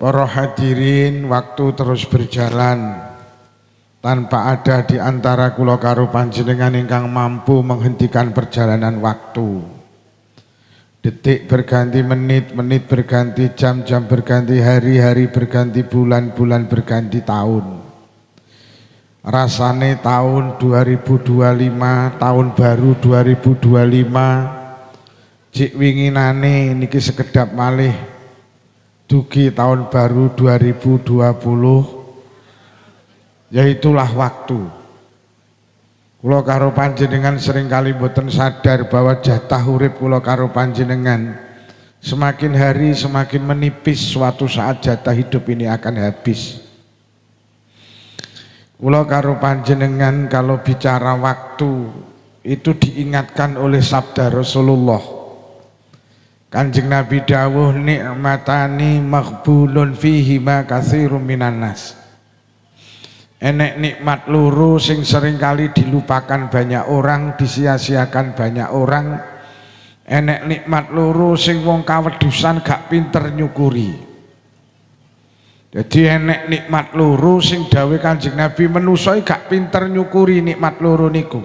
Para hadirin, waktu terus berjalan tanpa ada di antara kula karo panjenengan ingkang mampu menghentikan perjalanan waktu. Detik berganti menit, menit berganti jam, jam berganti hari, hari berganti bulan, bulan berganti tahun. Rasane tahun 2025, tahun baru 2025, cik winginane niki sekedap malih dugi tahun baru 2020, yaitulah waktu. Kula karo panjenengan seringkali boten sadar bahwa jatah urip kula karo panjenengan semakin hari semakin menipis, suatu saat jatah hidup ini akan habis. Kula karo panjenengan kalau bicara waktu itu diingatkan oleh sabda Rasulullah. Kanjeng Nabi dawuh nikmatani maghbulun fihi ma katsirum minan nas. Enek nikmat loro sing seringkali dilupakan banyak orang, disia-siakan banyak orang. Enek nikmat loro sing wong kawedusan gak pinter nyukuri. Jadi enek nikmat loro sing dawuh Kanjeng Nabi manusa gak pinter nyukuri nikmat loro niku.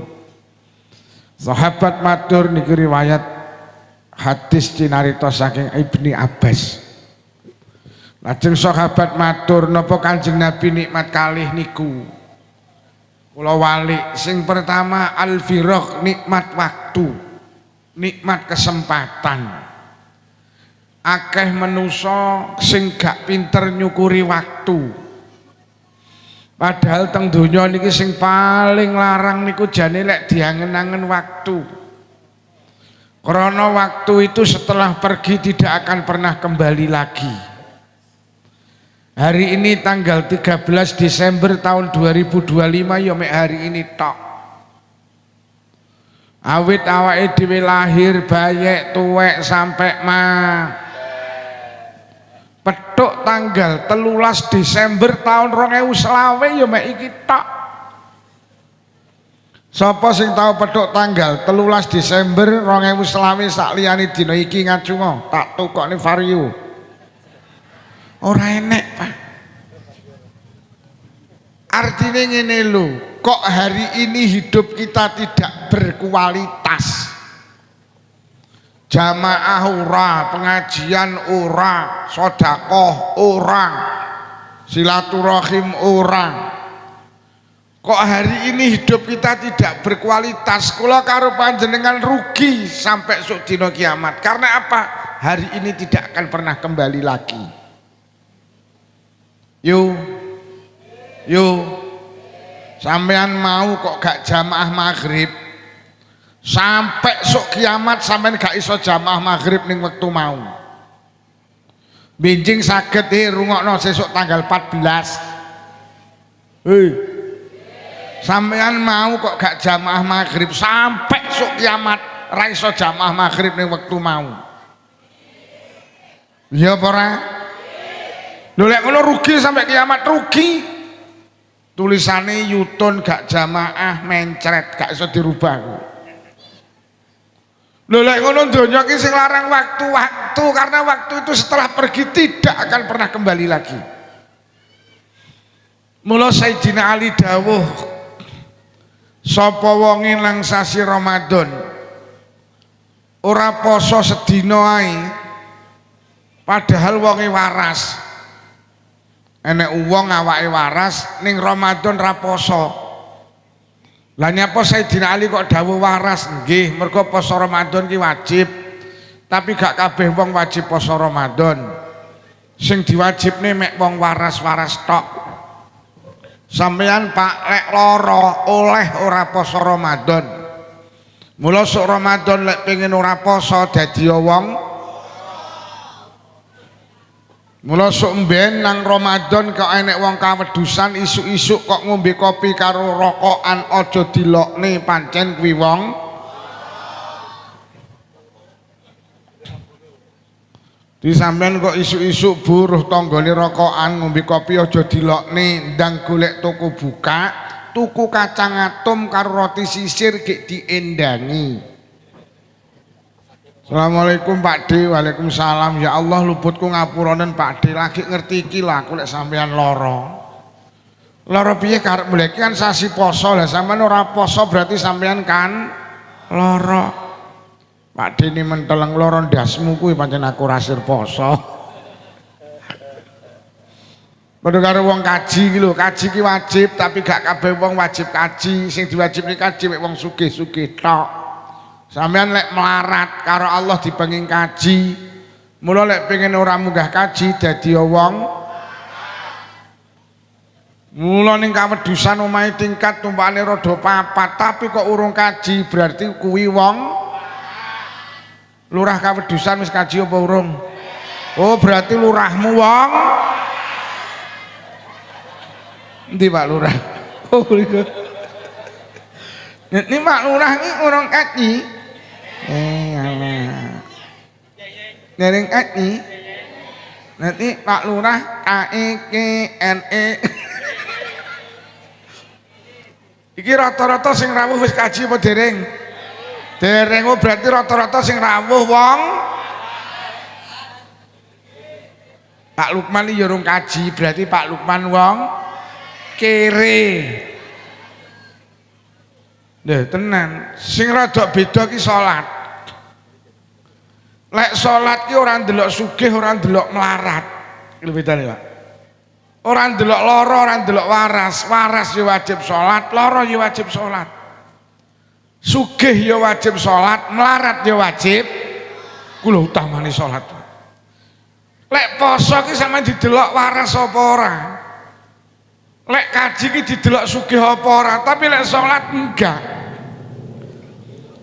Sahabat matur niki riwayat hadis cinarita saking Ibni Abbas. Lajeng sahabat matur napa Kanjeng Nabi nikmat kalih niku. Kula walik sing pertama al-firaq, nikmat waktu, nikmat kesempatan. Akeh manusa sing gak pinter nyukuri waktu. Padahal teng donya niki sing paling larang niku jane lek diangen-angen waktu. Karena waktu itu setelah pergi tidak akan pernah kembali lagi. Hari ini tanggal 13 Desember tahun 2025 ya mek hari ini tok. Awit awake dhewe lahir bayek tuwek sampai petuk tanggal 13 Desember tahun 2020 ya mek iki tok. Sapa sing tau petuk tanggal 13 Desember 2020 sak liyane dina iki ngacunga tak tukokne vario. Ora enek, Pak. Artinya ngene lho, kok hari ini hidup kita tidak berkualitas. Jamaah ora, pengajian ora, sedekah ora, silaturahim ora. Kok hari ini hidup kita tidak berkualitas? Kula karo panjenengan rugi sampai sok dina kiamat. Karena apa? Hari ini tidak akan pernah kembali lagi. Yo, sampean mau kok gak jamaah maghrib? Sampai sok kiamat sampean gak iso jamaah maghrib ning wektu mau. Benjing saged rungokno sesuk tanggal 14. Sampean mau kok gak jamaah maghrib sampai sok kiamat ra iso jamaah maghrib ning wektu mau. Iya apa ora? Lho lek ngono rugi sampai kiamat, rugi. Tulisane yutun gak jamaah mencret gak iso dirubah. Lho lek ngono donya iki sing larang waktu, karena waktu itu setelah pergi tidak akan pernah kembali lagi. Mula Sayyidina Ali dawuh, sapa wonge nang sasi Ramadan ora poso sedina ae padahal wonge waras. Enek wong awake waras ning Ramadan ra poso. Lah nyapa Sayyidina Ali kok dawuh waras? Nggih, mergo poso Ramadan ki wajib. Tapi gak kabeh wong wajib poso Ramadan. Sing diwajibne mek wong waras-waras tok. Sampeyan Pak lek lara oleh ora poso Ramadan. Mula sok Ramadan lek pengen ora poso dadi wong. Mula sok mben nang Ramadan kok enek wong kawedusan isuk-isuk kok ngombe kopi karo rokokan, aja dilokne pancen kuwi wong. Di sampean kok isuk-isuk buruh tanggane rokokan ngombe kopi aja dilokne, ndang golek toko buka, tuku kacang atom karo roti sisir gek diendangi. Assalamualaikum Pak D. Waalaikumsalam. Ya Allah luputku ngapuronen Pak D. Lagi ngerti iki lah aku lek sampean lara. Lara piye karep mleki kan sasi poso lah sampean ora poso berarti sampean kan lara. Pak D ini menteleng lara ndasmu kuwi pancen aku rasir poso. Padha karo wong kaji iki lho, kaji ki wajib tapi gak kabeh wong wajib kaji, sing diwajibne kaji mek wong sugih-sugih tok. Sampeyan lek melarat karo Allah dipenging kaji, mula lek pengen ora munggah kaji dadi wong mula ning kawedusan omahe tingkat tumpakane rada papat tapi kok urung kaji berarti kuwi wong lurah kawedusan wis kaji apa urung? Oh berarti lurahmu wong endi Pak Lurah? Oh mriku. Ini Pak Lurah iki urung kaji. Dereng kaji. Nanti Pak Lurah KEKNE. Iki rata-rata sing rawuh wis kaji apa dereng? Dereng oh berarti rata-rata sing rawuh wong Pak Lukman iki urung kaji berarti Pak Lukman wong kere. Lho tenan, sing rada beda ki salat. Lek salat ki ora ndelok sugih, ora ndelok melarat. Iki bedane, Pak. Ora ndelok lara, ora ndelok waras. Waras ya wajib salat, lara ya wajib salat. Sugih ya wajib salat, melarat ya wajib. Ku lho utamane salat. Lek poso ki sampeyan didelok waras apa ora? Lek kaji ki didelok sugih apa ora, tapi lek salat enggak.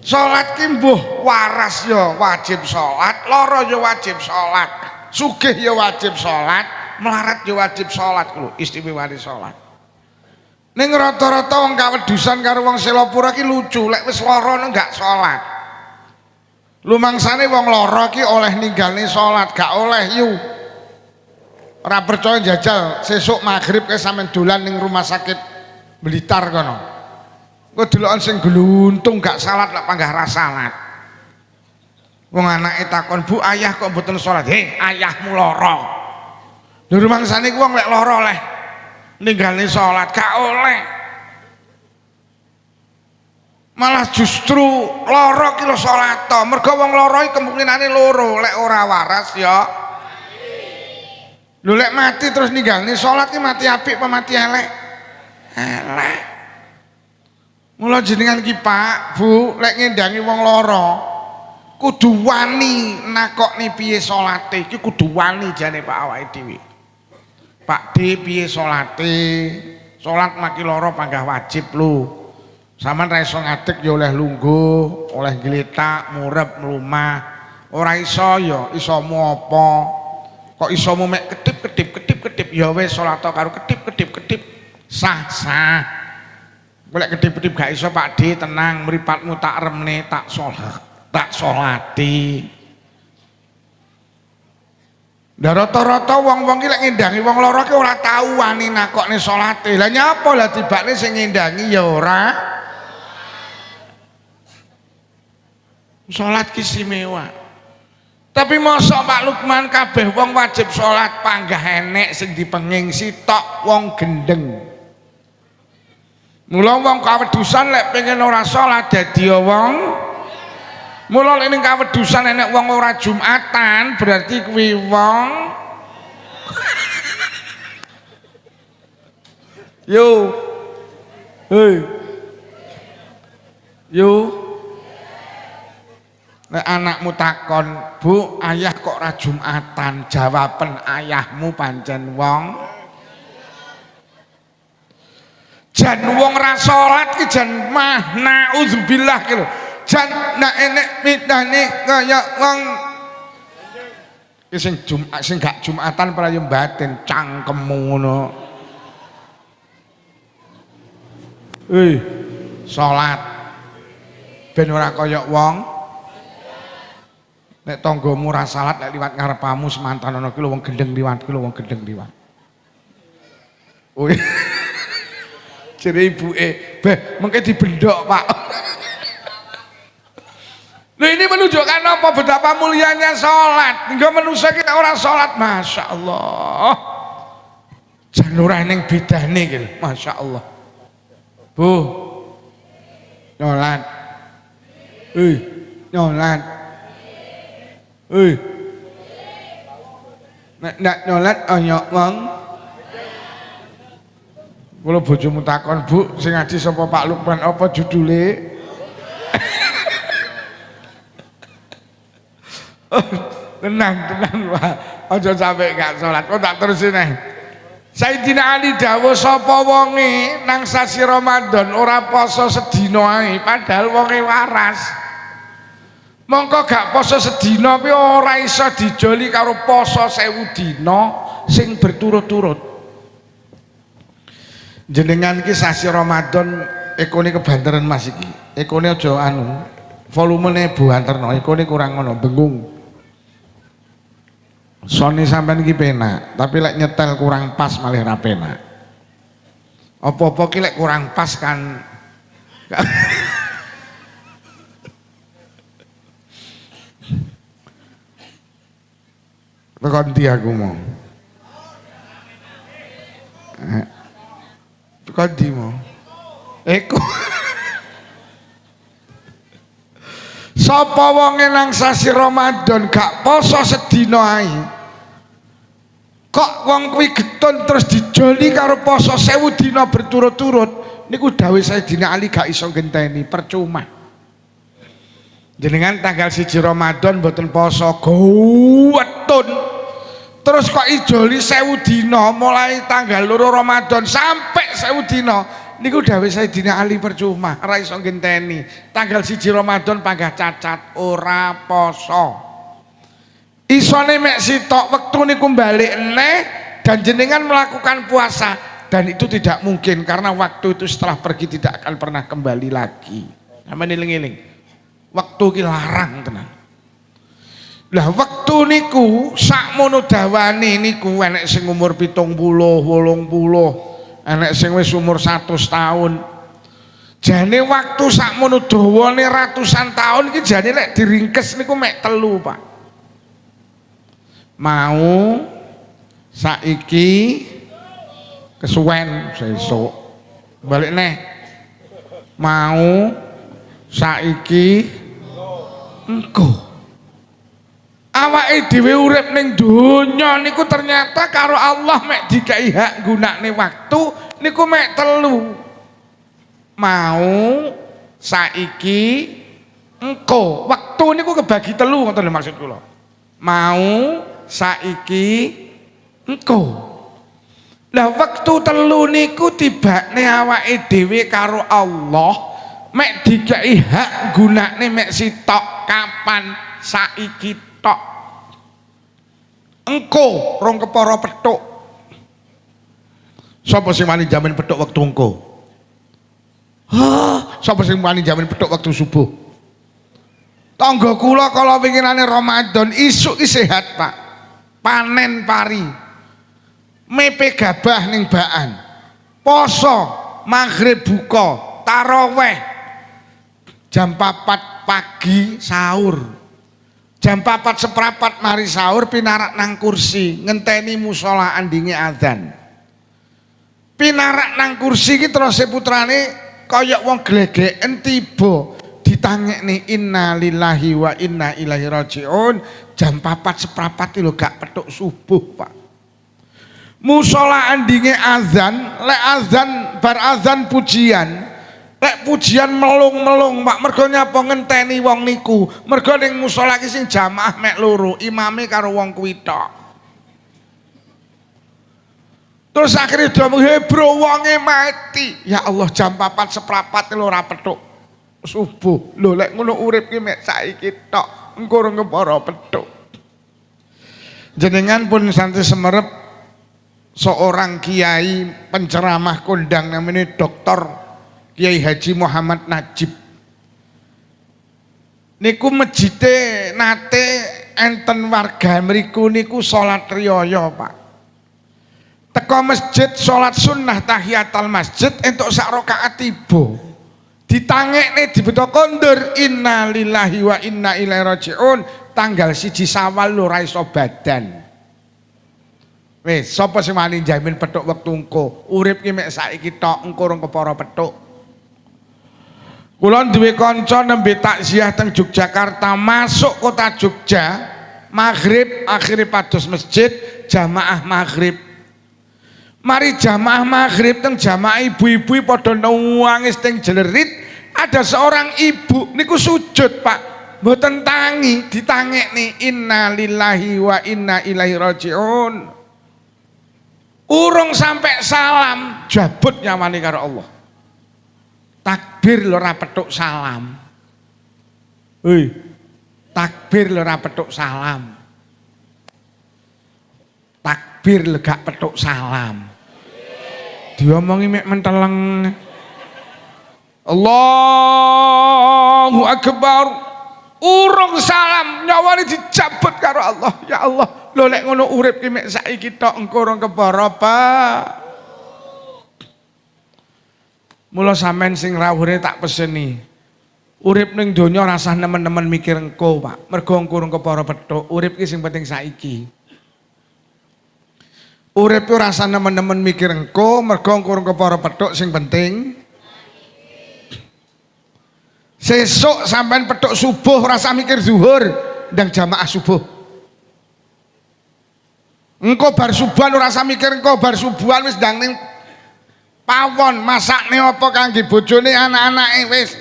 Salat ki mbuh waras ya wajib salat, lara ya wajib salat, sugih ya wajib salat, melarat ya wajib salat lho, istimewane salat. Ning rata-rata wong kawedusan karo wong selapura ki lucu, lek wis lara enggak salat. Lumangsane wong lara ki oleh ninggalne salat, gak oleh yu. Ora percaya jajal sesuk maghrib ke sampean dolan ning rumah sakit Blitar kono. Kok delokan sing gluntung gak salat lek panggah ra salat. Wong anake takon, "Bu, ayah kok mboten salat?" "Heh, ayahmu lara." Lho rumangsane ku wong lek lara oleh ninggalne salat, gak oleh. Malah justru lara ki lho salat to. Mergo wong lara iki kemungkinane loro, lek ora waras ya lho lek mati terus ninggalne salat ki mati apik apa mati elek? Elek. Mula jenengan ki Pak, Bu, lek ngendangi wong lara kudu wani nakokne piye salate, iki kudu wani jane Pak awake dhewe. Pak D piye salate? Salat maki lara panggah wajib lho. Sampeyan ra iso ngadeg ya oleh lungguh, oleh gletak, murep, mlumah. Ora iso ya isomu apa? Kok isomu mek kedip ya wis salat karo kedip sah. Golek kedip-kedip gak iso Pak D, tenang, mripatmu tak remne, tak salati. Lah rata-rata wong-wong ki lek ngendangi wong lara ki ora tau wani nakokne salate. Lah nyapa lah tibane sing ngendangi ya ora salat ki istimewa. Tapi mosok Pak Lukman kabeh wong wajib salat panggah enek sing dipenging sitok wong gendeng. Mula wong kawedusan lek pengen ora salat dadi wong. Mula lek ning kawedusan enek wong ora Jumatan berarti kuwi wong yo. Hei. Yo. Nek anakmu takon, "Bu, ayah kok ora Jumatan?" Jawaben ayahmu pancen wong jan wong ra salat ki jan mah naudzubillah ki lho. Jan nak enek pitane kaya wong ki sing Jumat sing gak Jumatan para yo batin cangkemmu ngono. Salat ben ora kaya wong nek tanggamu ra salat nek liwat ngarepamu semantan ana ki lho wong gendeng liwat ki lho wong gendeng liwat. Jere ibuke, "Beh, mengke dibendhok, Pak." Loh, ini menunjukkan apa? Betapa mulianya sholat. Hingga manusia kita orang sholat, masya Allah. Janurah neng bidah nih, masya Allah. Bu, nyolat. Nyolat. Nak nyolat, nyok wong. Kalau bojomu takon, Bu, sing ngaji sapa Pak Lukman apa judule? Tenang Pak, aja sampai gak sholat. Kok tak terusin nih. Sayyidina Ali dawuh sapa wonge nang sasi Ramadan ora poso sedina ae padahal wonge waras. Mongko gak poso sedina kuwi ora iso dijoli karo poso 1000 dina sing berturut-turut. Jenengan iki sasi Ramadan ekone kebanteran Mas iki. Ekone aja anu, volumene buanterno, ekone kurang ngono, bengung. Sony sampean iki penak, tapi lek nyetel kurang pas malah ra penak. Apa-apa ki lek kurang pas kan tekan ndi aku mau. Tekan ndi mau. Eko. Sapa wonge nang sasi Ramadan gak poso sedina ae. Kok wong kuwi getun terus dijoli karo poso 1000 dina berturut-turut niku dawuh Sayyidina Ali gak iso genteni, percuma. Jenengan tanggal 1 Ramadan mboten poso guwetun. Terus kok ijoli 1000 dina mulai tanggal 2 Ramadan sampai 1000 dina niku dawuh Sayyidina Ali percuma, ora iso genteni. Tanggal 1 Ramadan panggah cacat ora poso. Isone mek sitok wektu niku balik neh dan jenengan melakukan puasa dan itu tidak mungkin karena waktu itu setelah pergi tidak akan pernah kembali lagi. Sampeyan eling-eling. Waktu ki larang tenan. Lah wektu niku sakmono dawane niku enek sing umur 70, 80, enek sing wis umur 100 tahun. Jane waktu sakmono dawane ratusan tahun iki jane lek diringkes niku mek 3, Pak. Mau saiki kesuwen sesuk balik neh mau saiki engko awake dhewe urip ning donya niku ternyata karo Allah mek dikai hak gunakne waktu niku mek 3 mau saiki engko waktu niku kebagi 3 ngoten lho maksud kula mau saiki engko. Lah wektu 3 niku tibane awake dhewe karo Allah mek dikai hak gunakne mek sitok kapan saiki tok. Engko rong kepara petuk. Sapa sing wani jamin petuk wektu engko? Sapa sing wani jamin petuk wektu subuh? Tangga kula kala winginane Ramadan isuk ki sehat, Pak. Panen pari. Mepe gabah ning baan. Poso, maghrib buka, taraweh. Jam 4 pagi sahur. Jam 4 seprapat mari sahur pinarak nang kursi, ngenteni musala andinge adzan. Pinarak nang kursi ki terus putrane kaya wong glegeken tiba. Ditangekne inna lillahi wa inna ilaihi rajiun jam 4 seprapat lho gak petuk subuh, Pak. Musala andinge azan, lek azan bar azan pujian. Lek pujian melung-melung, Pak, mergo nyapa ngenteni wong niku. Mergo ning musala iki sing jamaah mek 2, imame karo wong kuwi tok. Terus akhirnya dia menghebro wonge mati. Ya Allah jam 4 seprapat lho ora petuk subuh. Lho lek ngono urip ki mek saiki tok, engko ora ngepara petuk. Jenengan pun santri semerep seorang kiai penceramah kondang namanya Dr. Kiai Haji Muhammad Najib. Niku mejite nate enten warga mriku niku salat riyaya, Pak. Teko masjid salat sunnah tahiyatul masjid entuk sak rakaat tiba. Ditangekne dibeto kondur inna lillahi wa inna ilaihi rajiun tanggal 1 Syawal lho ra iso badan. Wis sapa sing wani jamin petuk wektu engko? Urip ki mek saiki tok, engko rong kepara petuk. Kula duwe kanca nembe takziah teng Yogyakarta, masuk kota Jogja, maghrib akhire pados masjid, jamaah maghrib. Mari jamaah maghrib teng jamaah ibu-ibu padha nangis teng jelerit, ada seorang ibu niku sujud, Pak. Mboten tangi, ditangekne inna lillahi wa inna ilaihi rajiun. Urung sampai salam jabut nyawani karo Allah. Takbir lho ora petuk salam. Hei. Takbir lho ora petuk salam. Takbir lho gak petuk salam. Diomongi mek menteleng. Allahu Akbar. Urung salam nyawani dijabut karo Allah. Ya Allah, lho lek ngono urip ki mek saiki tok engko rong kepara, Pak. Mula sampean sing rawuhe tak peseni. Urip ning donya rasah nemen-nemen mikir engko, Pak. Mergo engko rong kepara petuk. Urip ki sing penting saiki. Urip ki rasah nemen-nemen mikir engko, mergo engko rong kepara petuk sing penting. Sesuk sampean petuk subuh rasa mikir zuhur ndang jamaah subuh. Engko bar subuhan ora usah mikir engko bar subuhan wis ndang ning pawon masakne apa kangge bojone anak-anake wis.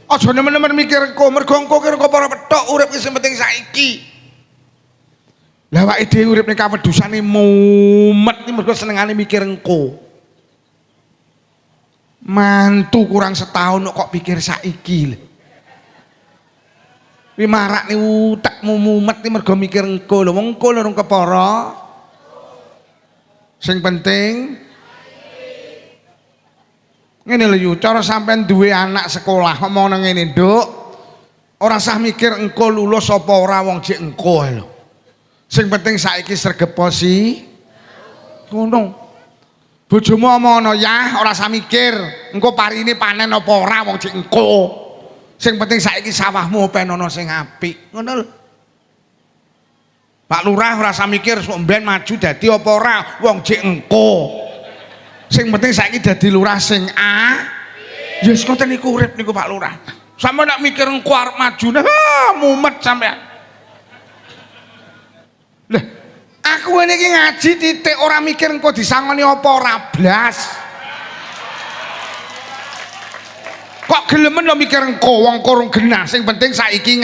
Aja nemen-nemen mikir engko mergo engko ki engko para petuk urip ki sing penting saiki. Lah awake dhewe urip ning kawedusane mumet iki mergo senengane mikir engko. Mantu kurang setahun kok pikir saiki lho. Wi marak ni utekmu mumet ni mergo mikir engko lho, wong engko lho kepara. Sing penting ngene lho yu, cara sampean duwe anak sekolah ngomong nang ngene, Nduk. Ora usah mikir engko lulus apa ora wong jek engko ae lho. Sing penting saiki sregep posi. Ngono. Bojomu omongono ya ora usah mikir engko parine panen apa ora wong jek engko. Sing penting saiki sawahmu penono sing apik. Ngono lho. Pak Lurah ora usah mikir sok mben maju dadi apa ora wong jek engko. Sing penting saiki dadi lurah sing ya wis ngoten niku urip niku Pak Lurah. Sampe nak mikir engko arep maju mumet sampean. Lah aku ini ngaji titik orang mikir engko disangoni apa ora blas. Kok gelemen lo mikir engko wong kurung genah sing penting saiki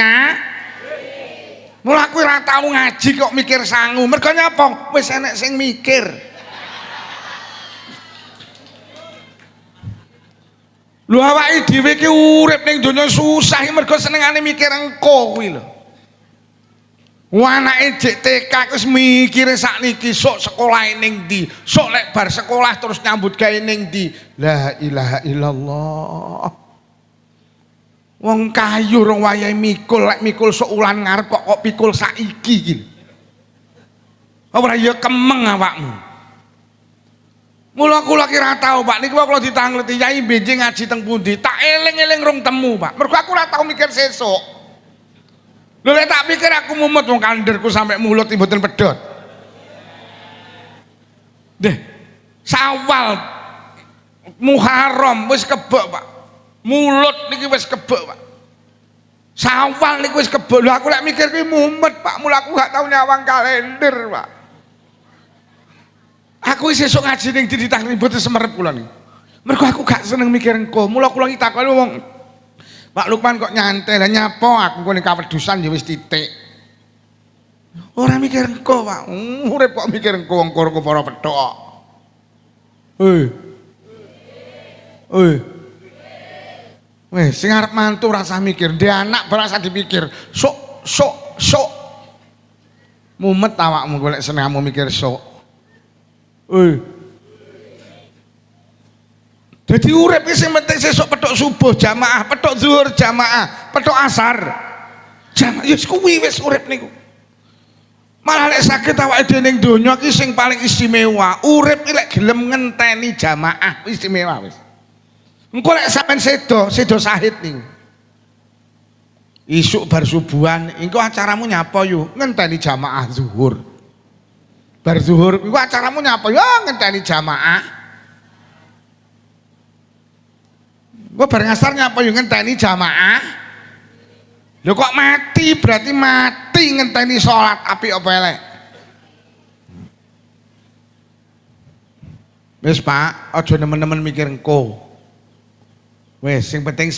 Mula aku ora tau ngaji kok mikir sangu. Mergo nyapa? Wis enek sing mikir. Lho awake dhewe ki urip ning donya susah mergo senengane mikir engko kuwi lho. Anake jek TK wis mikire sakniki sok sekolah ning ndi, sok lek bar sekolah terus nyambut gawe ning ndi. La ilaha illallah. Wong kayu rong wayahe mikul, lek mikul sok ulan ngarep kok pikul saiki iki. Ora ya kemeng awakmu. Mula kula ki ora tau, Pak, niki kula ditangleti Yai benjing ngaji teng pundi, tak eling-eling rong temu, Pak. Mergo aku ora tau mikir sesuk. Lho lek tak pikir aku mumet wong kalenderku sampai mulut mboten pedhot. Deh, Syawal Muharram wis kebek, Pak. Mulut niki wis kebek, Pak. Syawal niku wis kebek. Lho aku lek mikir ki mumet, Pak. Mula aku gak tau nyawang kalender, Pak. Aku wis sesuk ngaji ning ditangni mboten semerep kula niki. Mergo aku gak seneng mikir engko. Mula kula iki takoni wong Pak Lukman kok nyantai lah nyapa aku kene kawedusan ya wis titik. Ora mikir engko, Pak. Urip kok mikir engko wong karo para petok. Wes sing arep mantu rasa mikir, ndek anak berasa dipikir. Sok. Mumet awakmu golek senengmu mikir sok. Jadi urip iki sing penting sesuk petuk subuh jamaah, petuk zuhur jamaah, petuk asar jamaah. Ya kuwi wis urip niku. Malah lek saged awake dhewe ning donya iki sing paling istimewa, urip iki lek gelem ngenteni jamaah istimewa wis. Engko lek sampean sedo sahid ning. Isuk bar subuhan, engko acaramu nyapa yo? Ngenteni jamaah zuhur. Bar zuhur, engko acaramu nyapa yo? Ngenteni jamaah. Engko bar ngasar nyapa yo? Ngenteni jamaah. Lho kok mati, berarti mati ngenteni salat apik apa elek? Wis Pak, aja nemen-nemen mikir engko. Wis sing penting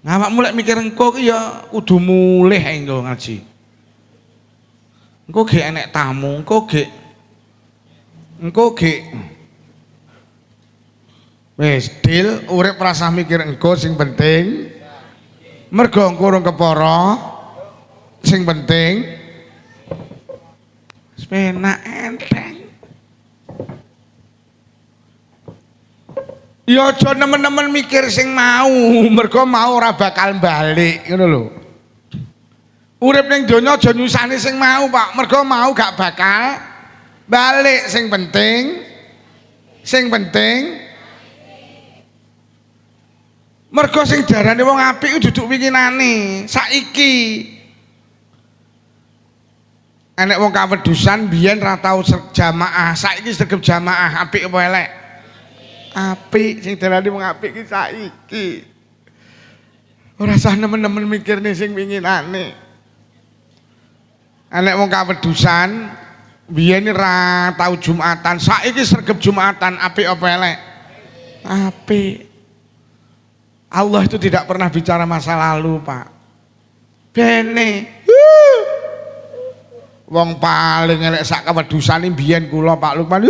awakmu lek mikir engko ki ya kudu mulih engko ngaji. Engko gek enek tamu, engko gek wis deal urip rasa mikir engko sing penting. Mergo engko urung kepara sing penting wis penak enteng. Ya aja nemen-nemen mikir sing mau, mergo mau ora bakal balik ngono lho. Urip ning donya aja nyusani sing mau, Pak, mergo mau gak bakal balik. Sing penting mergo sing darane wong apik duduk winginane. Saiki enek wong kawedusan biyen ra tau jamaah, saiki sregep jamaah, apik apa elek? Apik, sing darane wong apik ki saiki. Ora usah nemen-nemen mikirne sing winginane. Enek wong kawedusan biyen ra tau Jumatan, saiki sregep Jumatan, apik apa elek? Apik. Allah itu tidak pernah bicara masa lalu, Pak. Bene. Wong paling elek sak kawedusane biyen kula Pak Lukman.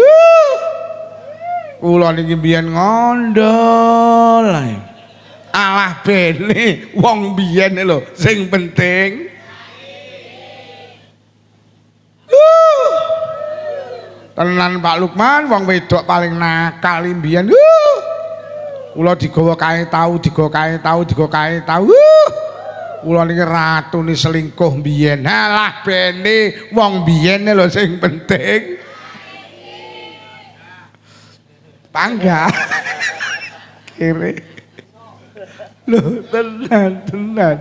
Kula niki biyen ngondol ae. Alah bene wong biyen lho sing penting. Tenan Pak Lukman wong wedok paling nakal mbiyen. Kula digawa kae tau. Kula niki ratune selingkuh mbiyen. Alah bene wong biyen lho sing penting. Pangga kiri loh, tenan.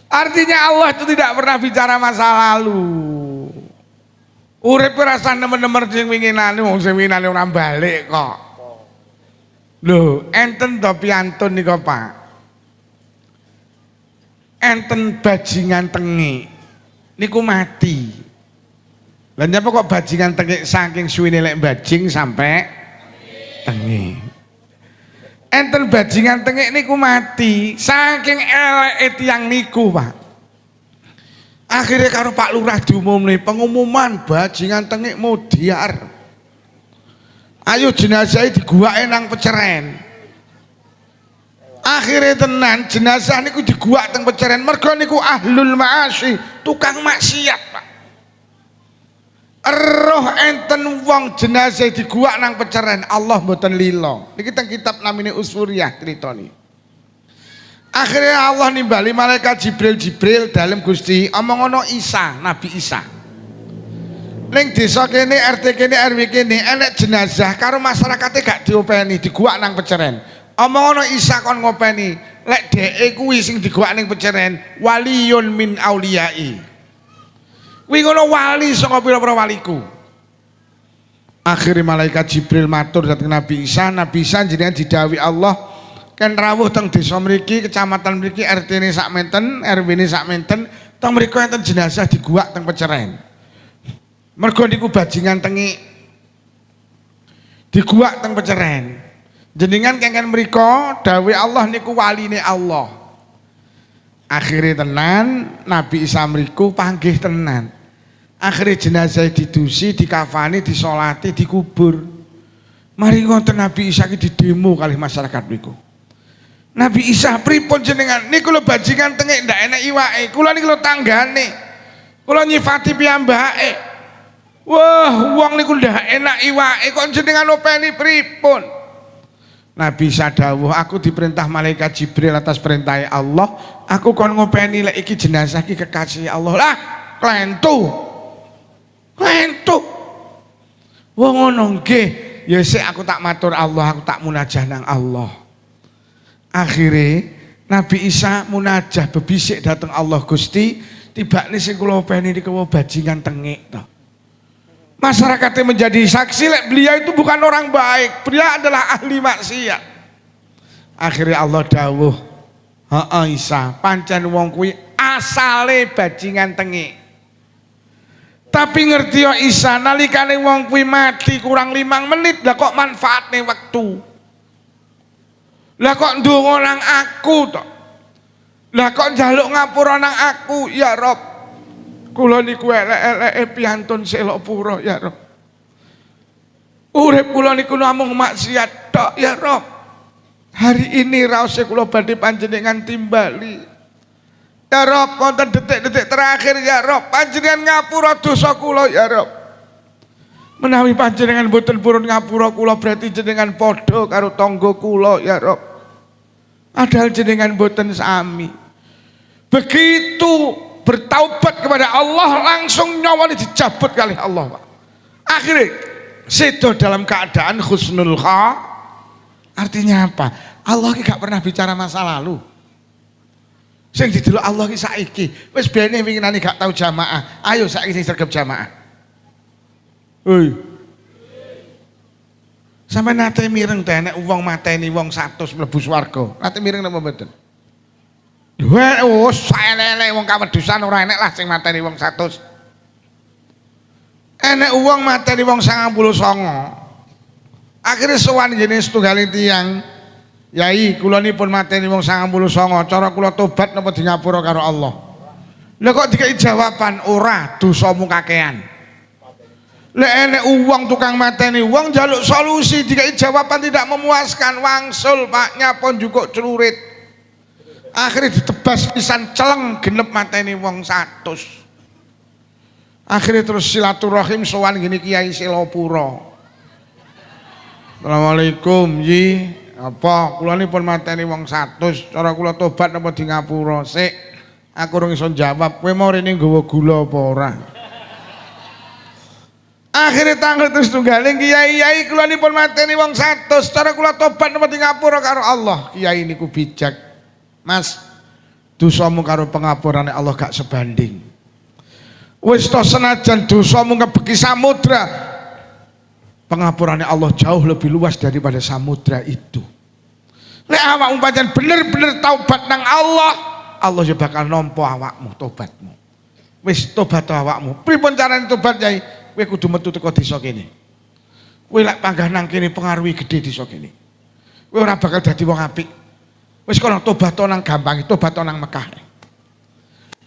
Artinya Allah itu tidak pernah bicara masa lalu. Urip rasa nemen-nemen sing winginane, wong sing winginane ora balik kok. Lho, enten to piantun nika, Pak. Enten bajingan tengik niku mati. Lah nyapa kok bajingan tengik saking suwene lek bajing sampai tengik. Enten bajingan tengik niku mati saking eleke tiyang niku, Pak. Akhirnya karo Pak Lurah diumumne pengumuman bajingan tengik modiar. Ayo jenazah diguake nang Peceren. Akhirnya tenan jenazah niku diguak teng Peceren mergo niku ahlul ma'asi, tukang maksiat, Pak. Roh enten wong jenazah diguak nang Peceren, Allah mboten lilo. Niki teng kitab namine Usfuriyah critani. Akhirnya Allah nimbali malaikat Jibril dalem Gusti omong Isa, Nabi Isa. Ning desa kene, RT kene, RW kene enek jenazah karo masyarakate gak diopeni, diguak nang Peceren. Omong Isa kon ngopeni, lek dheke kuwi sing diguak ning Peceren waliyun min auliyai. Kuwi ngono wali saka pira-pira waliku. Akhire malaikat Jibril matur dhateng Nabi Isa jenengan didhawuhi Allah kan rawuh teng desa mriki, kecamatan mriki, RT-ne sak menten, RW-ne sak menten, teng mriku enten jenazah diguak teng Peceren. Mergo niku bajingan tengik diguak teng Peceren. Jenengan kengken mriko dawuh Allah niku waline Allah. Akhire tenan Nabi Isa mriku panggih tenan. Akhirnya jenazah didusi, dikafani, disolati, dikubur. Mari ngoten Nabi Isa ki didemo kali masyarakat niku. Nabi Isa pripun jenengan? Niku lho bajingan tengik ndak enak iwake. Kula niku lho tanggane. Kula nyifati piyambake. Wah, wong niku ndak enak iwake kok jenengan openi pripun? Nabi Isa dawuh, aku diperintah malaikat Jibril atas perintah Allah, aku kon ngopeni lek iki jenazah ki kekasih Allah. Lah, klentu. Wong ngono nggih, Ya sik aku tak matur Allah, aku tak munajah nang Allah. Akhirnya Nabi Isa munajah bebisik datang Allah Gusti, tibakne sing kula openi niku bajingan tengik to. Masyarakatnya menjadi saksi lek beliau itu bukan orang baik, beliau adalah ahli maksiat. Akhirnya Allah dawuh, "Heeh Isa, pancen wong kuwi asale bajingan tengik." Tapi ngerti ya Isa, nalikane wong kuwi mati kurang 5 menit, lah kok manfaatne wektu. Lah kok ndonga nang aku to. Lah kok njaluk ngapura nang aku, ya Rob. Kula niku elek-eleke piantun selopura, ya Rob. Urip kula niku namung maksiat tok, ya Rob. Hari ini raose kula badhe panjenengan timbali. Ya Rob, wonten detik-detik terakhir ya Rob, panjenengan ngapura dosa kula ya Rob. Menawi panjenengan mboten purun ngapura kula berarti jenengan padha karo tangga kula ya Rob. Padahal jenengan mboten sami. Begitu bertaubat kepada Allah langsung nyawanya dicabut kali Allah, Pak. Akhirnya sedo dalam keadaan husnul kha. Artinya apa? Allah ki gak pernah bicara masa lalu. Sing didelok Allah ki saiki. Wis bene winginane gak tau jamaah. Ayo saiki sing sregep jamaah. Hoi. Sampai nate mireng teh nek wong mateni wong 100 mlebu swarga. Nate mireng napa mboten? Wah, saelele wong kawedusan ora enek lah sing mateni wong 100. Enek wong mateni wong 99. Akhirnya sowan ngene setunggaling tiyang, Yai, kula nipun mateni wong 99, cara kula tobat napa di ngapura karo Allah. Lah kok dikai jawaban ora, dosamu kakean. Lek enek uang tukang mateni uang jaluk solusi dikai jawaban tidak memuaskan, wangsul Pak nyapon jukuk celurit. Akhirnya ditebas pisan celeng genep mateni wong 100. Akhirnya terus silaturahim sowan gini Kiai Selopuro. Assalamualaikum Yi. Apa kula nipun mateni wong 100, cara kula tobat napa di ngapura? Sik, aku ora iso jawab. Kowe mau rene nggawa gula apa ora? Akhire tanggal terus tunggaling kiai kula nipun mateni wong 100, cara kula tobat napa di ngapura karo Allah. Kiai niku bijak. Mas, dosamu karo pengapurane Allah gak sebanding. Wis to senajan dosamu ngebeki samudra, pengapurannya Allah jauh lebih luas daripada samudra itu. Lek awakmu pancen bener-bener taubat nang Allah, Allah ya bakal nampa awakmu tobatmu. Wis tobat awakmu. Pripun carane tobat Yai? Kowe kudu metu teko desa kene. Kowe lek panggah nang kene pengaruhi gede desa kene. Kowe ora bakal dadi wong apik. Wis kono tobat nang gampang, tobat nang Mekah.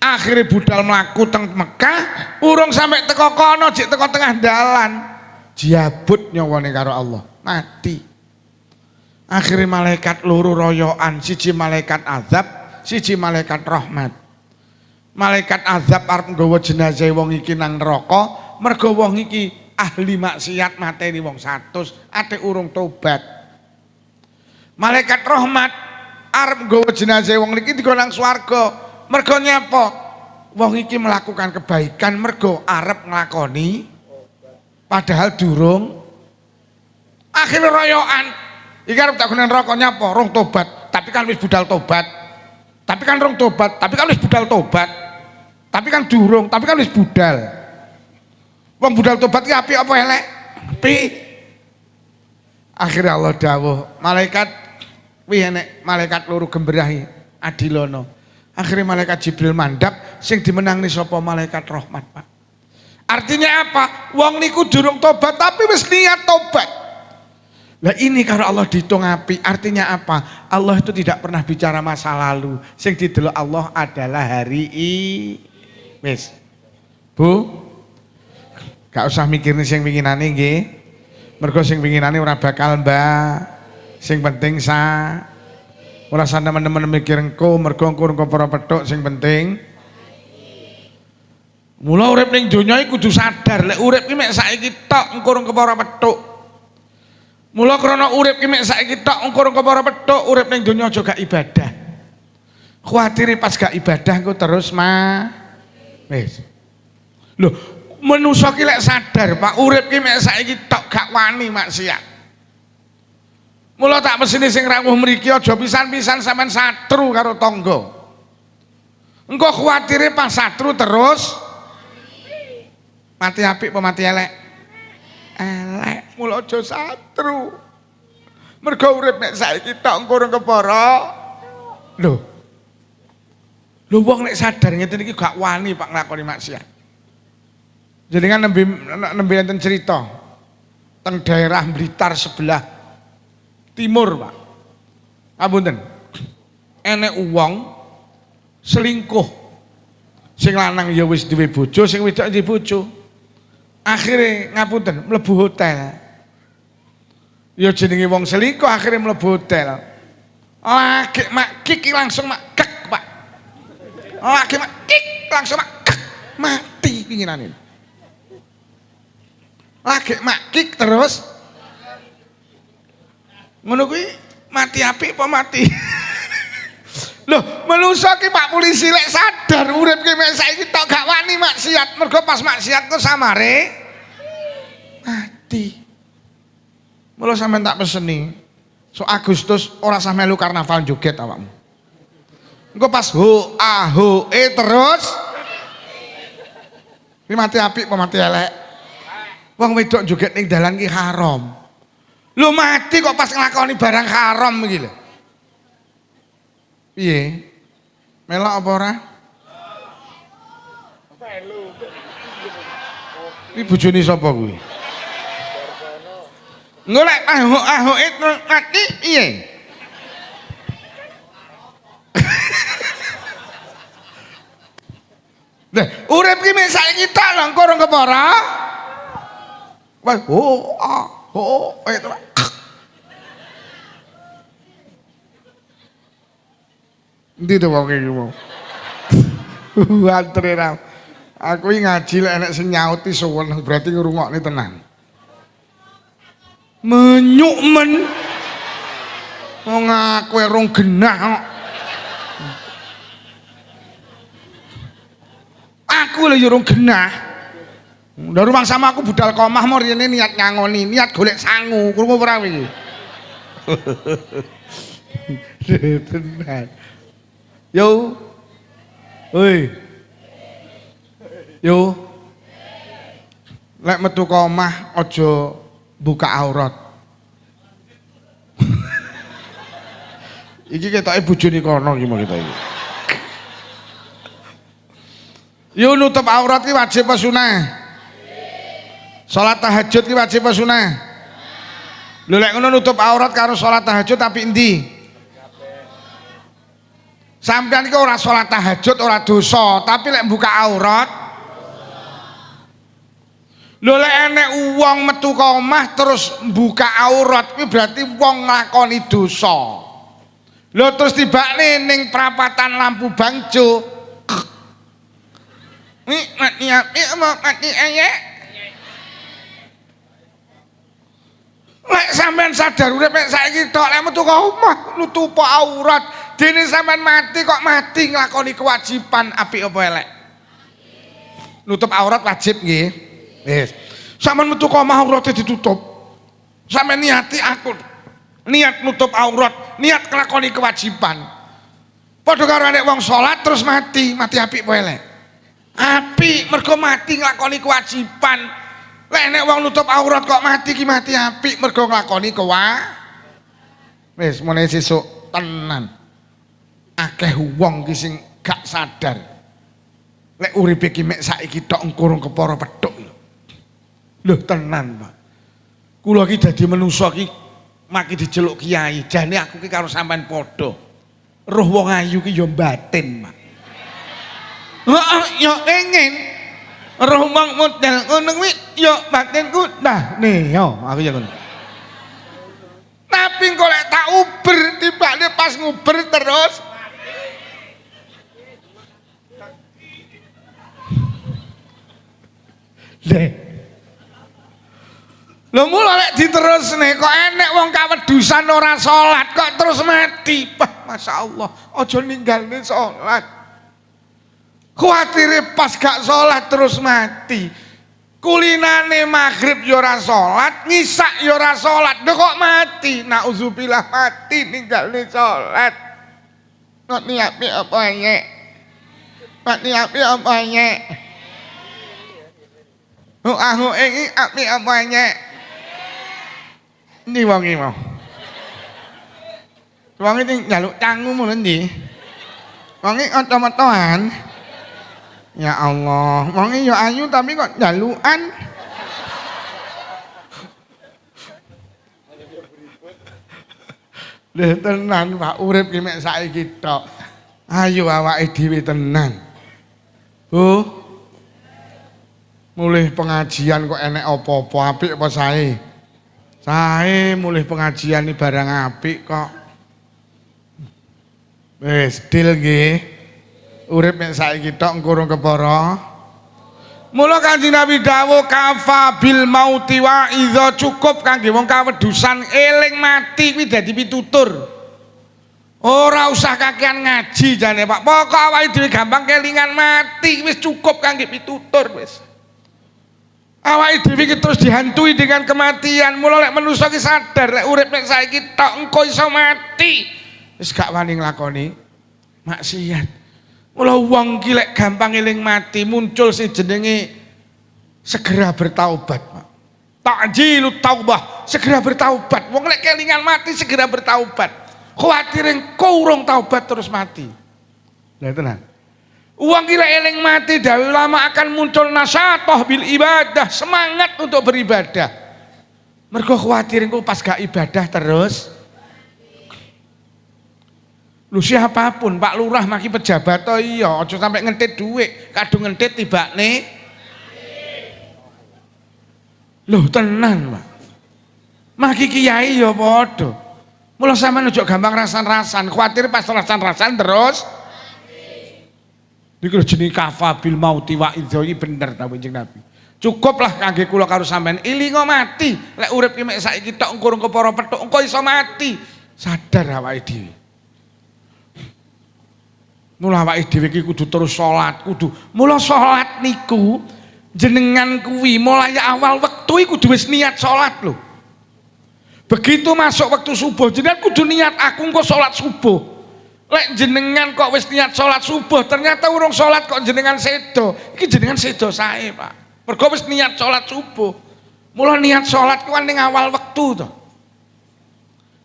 Akhirnya budal mlaku teng Mekah, urung sampai teko kono, jek teko tengah dalan. Jiabut nyawane karo Allah, mati. Akhirnya malaikat loro royoan, siji malaikat azab, siji malaikat rahmat. Malaikat azab arep nggawa jenazah wong iki nang neraka, mergo wong iki ahli maksiat mateni wong 100, ate urung tobat. Malaikat rahmat arep nggawa jenazah wong iki digo nang swarga, mergo nyapa? Wong iki melakukan kebaikan mergo arep nglakoni padahal durung. Akhirnya royoan iki arep tak gone neraka nyapa rong tobat, tapi kan wis budal tobat. Tapi kan rong tobat, tapi kan wis budal tobat. Tapi kan durung, tapi kan wis budal. Wong budal tobat ki apik apa elek? Apik. Akhirnya Allah dawuh, malaikat kuwi enek malaikat loro gemberahi adilono. Akhirnya malaikat Jibril mandap, sing dimenangni sapa? Malaikat rahmat, Pak. Artinya apa? Wong niku durung tobat tapi wis niat tobat. Lah ini kalau Allah dihitung api, artinya apa? Allah itu tidak pernah bicara masa lalu. Sing didelok Allah adalah hari ini. Wis. Bu, gak usah mikirin sing winginane nggih. Mergo sing winginane ora bakal mbak. Sing penting ora sana teman-teman mikir engko, mergo engko para petuk sing penting. Mula urip ning donya iki kudu sadar lek urip ki mek saiki tok engko ora kepara petuk. Mula krana urip ki mek saiki tok engko ora kepara petuk, urip ning donya aja gak ibadah. Kuwatire pas gak ibadah engko terus wis. Lho, manusa ki lek sadar Pak, urip ki mek saiki tok gak wani maksiat. Mula tak mesine sing rawuh mriki aja pisan-pisan sampean satru karo tangga. Engko kuwatire pas satru terus mati apik apa mati elek? Elek. Mula aja satru. Mergo urip nek saiki tok engko ora kepara. Lho. Lho wong nek sadar ngeten iki gak wani Pak nglakoni maksiat. Jenengan nembe enten cerita teng daerah Blitar sebelah timur, Pak. Apunten. Enek wong selingkuh. Sing lanang ya wis duwe bojo, sing wedok duwe bojo. Akhire ngapunten mlebu hotel. Ya jenenge wong selingkuh akhire mlebu hotel. Lagi mak kik langsung mak kek, Pak. Lagi mak kik langsung mak kek. Mati pinginane. Lagi mak kik terus ngono kuwi mati apik apa mati? Loh, menungso ki Pak polisi lek sadar urip ki mek saiki tok gak wani maksiat, mergo pas maksiat ku samare mati. Mula sampean tak peseni, so Agustus ora usah melu karnaval joget awakmu. Engko pas ho a ho e terus ki mati apik apa mati elek? Wong wedok joget ning dalan ki haram. Lu mati kok pas nglakoni barang haram iki lho. Piye? Melok apa ora? Melu. Iki bojone sapa kuwi? Golek ahok terus mati piye? Lah, urip ki mek saiki tok lho engko ora kepara. Wah, itu. Ndi to wong iki mau. Antre ra. Aku iki ngaji lek enek sing nyauti suwen berarti ngrungokne tenan. Menyuk men. Wong aku rong genah kok. Aku lho ya rong genah. Dari rumah sama aku budal komah mau ini niat ngangoni, niat golek sangu, krungu ora iki. Tenan. Yo. Hoi. Yo. Lek metu komah aja buka aurat. Iki ketoke bojone kono iki mau kita iki. Yo nutup aurat ki wajib apa sunah? Salat tahajud ki wajib apa sunah? Lho lek ngono nutup aurat karo salat tahajud tapi endi? Sampeyan iki ora salat tahajud ora dosa, tapi lek buka aurat. Lho lek enek wong metu ka omah terus buka aurat kuwi berarti wong nglakoni dosa. Lho terus tibane ning prapatan lampu bangjo. Mati ayek. Lek sampean sadar urip saiki tok lek metu ka omah nutup aurat, dene sampean mati kok mati nglakoni kewajiban apik apa elek? Nutup aurat wajib nggih. Wis. Sampean metu ka omah aurate ditutup. Sampean niati aku niat nutup aurat, niat nglakoni kewajiban. Padha karo nek wong salat terus mati, mati apik apa elek? Apik, mergo mati nglakoni kewajiban. Lek nek wong nutup aurat kok mati ki mati apik mergo nglakoni wis mulai sesuk tenan. Akeh wong ki sing gak sadar. Lek uripe ki mek saiki tok engko rong kepara pethuk lho. Lho tenan, Pak. Kula ki dadi menungso ki maki diceluk kiai. Jane aku ki karo sampean padha. Roh wong ayu ki ya batin, Pak. Heeh, ya ingin roh wong model ngono kuwi ya batinku nah nih yo aku ya ngono. Tapi kok lek tak uber tibane pas nguber terus le lho mula lek diterusne kok enek wong kawedusan ora salat kok terus mati. Masyaallah aja ninggalne salat. Kuatire pas gak sholat terus mati. Kulinane maghrib yo ora salat, ngisak yo ora salat, kok mati. Nauzubillah mati ninggalne salat. Kok niapi apa nyek? Kok niapi apa nyek? Aku iki api apa nyek? Ndi wong iki mau. Wong iki njaluk canggu ngono ndi? Wong iki oto-otoan. Ya Allah, wong iki yo ayu tapi kok njalukan. Lha tenan Pak, urip ki mek saiki tok. Ayo awake dhewe tenan. Bu. Mulih pengajian kok enek apa-apa, apik apa sae? Sae mulih pengajian iki barang apik kok. Wis deal nggih. Urip mek saiki tok engko kepara. Mula Kanjeng Nabi dawuh kafa bil mauti wa idza, cukup kangge wong kawedusan eling mati kuwi dadi pitutur. Ora usah kakean ngaji jane Pak. Pokok awake dhewe gampang kelingan mati wis cukup kangge pitutur wis. Awake dhewe iki terus dihantui dengan kematian. Mula lek manusa ki sadar lek urip nek saiki tok engko iso mati. Wis gak wani nglakoni maksiat. Mula wong ki lek gampang eling mati muncul sing jenenge segera bertaubat, Pak. Ta'jilut taubah, segera bertaubat. Wong lek kelingan mati segera bertaubat. Kuwatir engko urung taubat terus mati. Lah tenan. Wong ki lek eling mati dawuh ulama akan muncul nasyatah bil ibadah, semangat untuk beribadah. Mergo kuwatir engko pas gak ibadah terus. Lu siapapun, Pak Lurah maki pejabat to iya, aja sampai ngentit dhuwit, kadung ngentit tibakne. Loh tenan, Pak. Maki kiai ya padha. Mula sampean ojo gampang rasan-rasan, kuwatir pas rasan-rasan terus. Iki lho jenenge kafa bil mauti wa idza, iki bener ta Kanjeng Nabi. Cukuplah kangge kula karo sampean ilingo mati, lek urip ki mek saiki tok engko para petuk engko iso mati. Sadar awake dhewe. Mula awake dhewe iki kudu terus salat, kudu. Mula salat niku jenengan kuwi mulai awal wektu iki kudu wis niat salat lho. Begitu masuk waktu subuh jenengan kudu niat aku engko salat subuh. Lek jenengan kok wis niat salat subuh ternyata urung salat kok jenengan sedo. Iki jenengan sedo sae, Pak. Mergo wis niat salat subuh. Mula niat salat kuwi ning awal wektu to.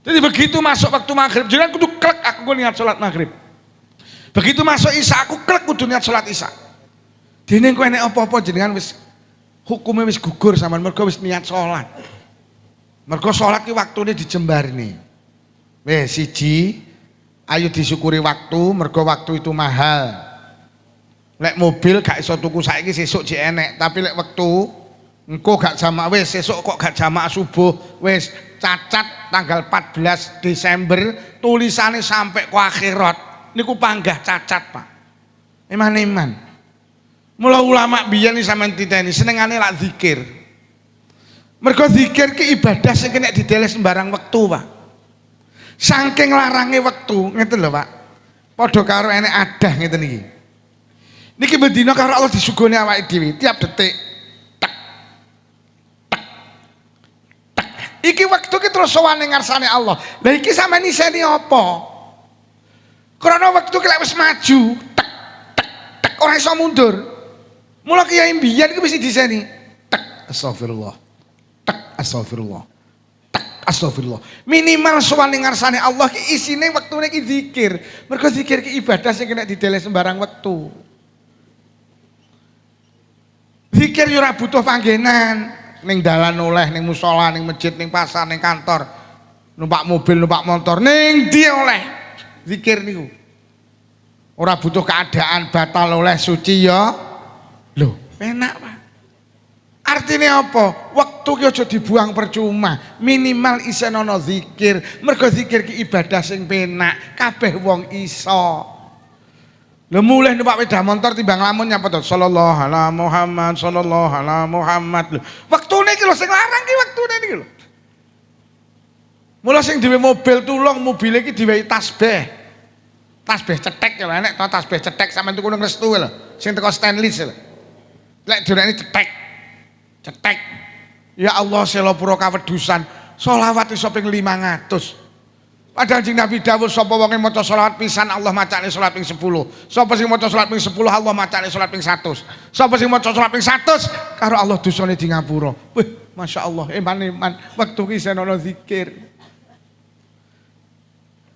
Jadi begitu masuk waktu maghrib jenengan kudu klek aku niat salat maghrib. Begitu masuk isya aku klek kudu niat salat isya. Dene kowe nek apa-apa jenengan wis hukume wis gugur sampean mergo wis niat salat. Mergo salat ki waktune dijembarne. Wis siji, ayo disyukuri waktu mergo waktu itu mahal. Lek mobil gak iso tuku saiki sesuk jek enek, tapi lek wektu engko gak jamak wis sesuk kok gak jamak subuh wis cacat tanggal 14 Desember tulisane sampai ke akhirat. Niku panggah cacat, Pak. Iman-iman. Mula ulama biyen sampean titeni senengane lak zikir. Mergo zikir ki ibadah sing kena dideleh sembarang wektu, Pak. Saking larange wektu, ngeten lho, Pak. Padha karo enek adah ngeten iki. Niki bendina karo Allah disugoni awake dhewe tiap detik. Tek. Tek. Tek. Iki wektu ki terus sowan ning ngarsane Allah. Lah iki sampean iseni apa? Karena waktu ki wis maju, tek tek tek ora iso mundur. Mula kiai mbiyen iki mesti diseni. Tek astagfirullah. Tek astagfirullah. Tek astagfirullah. Minimal sowan ning ngarsane Allah ki isine wektune ki zikir. Mergo zikir ki ibadah sing kena dideleh sembarang wektu. Zikir yo ora butuh panggenan. Ning dalan oleh, ning musala, ning masjid, ning pasar, ning kantor. Numpak mobil, numpak motor, ning ndi oleh. Zikir niku ora butuh keadaan batal oleh suci ya lho enak, Pak. Artinya apa? Waktu ki aja dibuang percuma, minimal isen ana zikir. Mergo zikir ki ibadah sing penak, kabeh wong iso. Lho mulih numpak sepeda motor timbang lamun nyapa to sallallahu alaihi Muhammad sallallahu alaihi Muhammad. Lho wektune iki lho sing larang ki wektune niki lho. Mula sing duwe mobil tulung mobile iki diwehi tasbih. Tasbih cetek ya enek to tasbih cetek sampean tuku nang restu lho. Sing teko stainless lho. Lek dioreni cetek. cetek. Ya Allah selapura kawedusan, sholawat iso ping 500. Padahal Kanjeng Nabi dawuh sapa wonge maca sholawat pisan Allah macane sholawat ping 10. Sapa sing maca sholawat ping 10 Allah macane sholawat ping 100. Sapa sing maca sholawat ping 100 karo Allah dosane di ngapura. Wih, masyaallah, iman wektu ki isih ana zikir.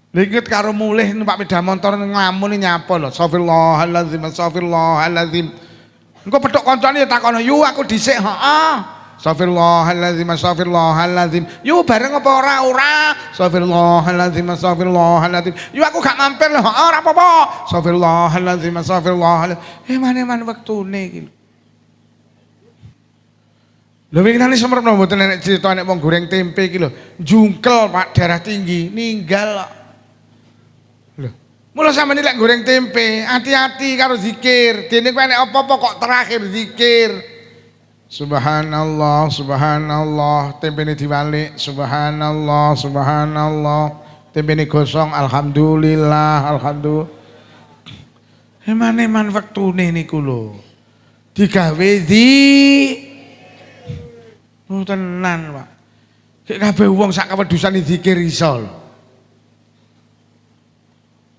Linget karo mulih numpak sepeda motor nglamun nyapa lho. Astagfirullahalazim, astagfirullahalazim. Engko petuk kancane ya takono, "Yu aku dhisik." Heeh. Astagfirullahalazim, astagfirullahalazim. "Yu bareng apa ora?" "Ora." Astagfirullahalazim, astagfirullahalazim. "Yu aku gak mampir lho." "Heeh, ora apa-apa." Astagfirullahalazim, astagfirullahalazim. Mane wektune iki. Lho winginane semrepno mboten enek crita nek wong goreng tempe iki lho. Jungkel Pak, darah tinggi, ninggal kok. Mula sampeyan lek goreng tempe, hati-hati karo zikir. Dene kowe nek apa-apa kok terakhir zikir. Subhanallah, subhanallah, tempene diwalik. Subhanallah, subhanallah. Tempene gosong, alhamdulillah, alhamdulillah. Eman wektune niku lho. Digawe tenan, Pak. Kek kabeh wong sak kawedusan zikir iso lho.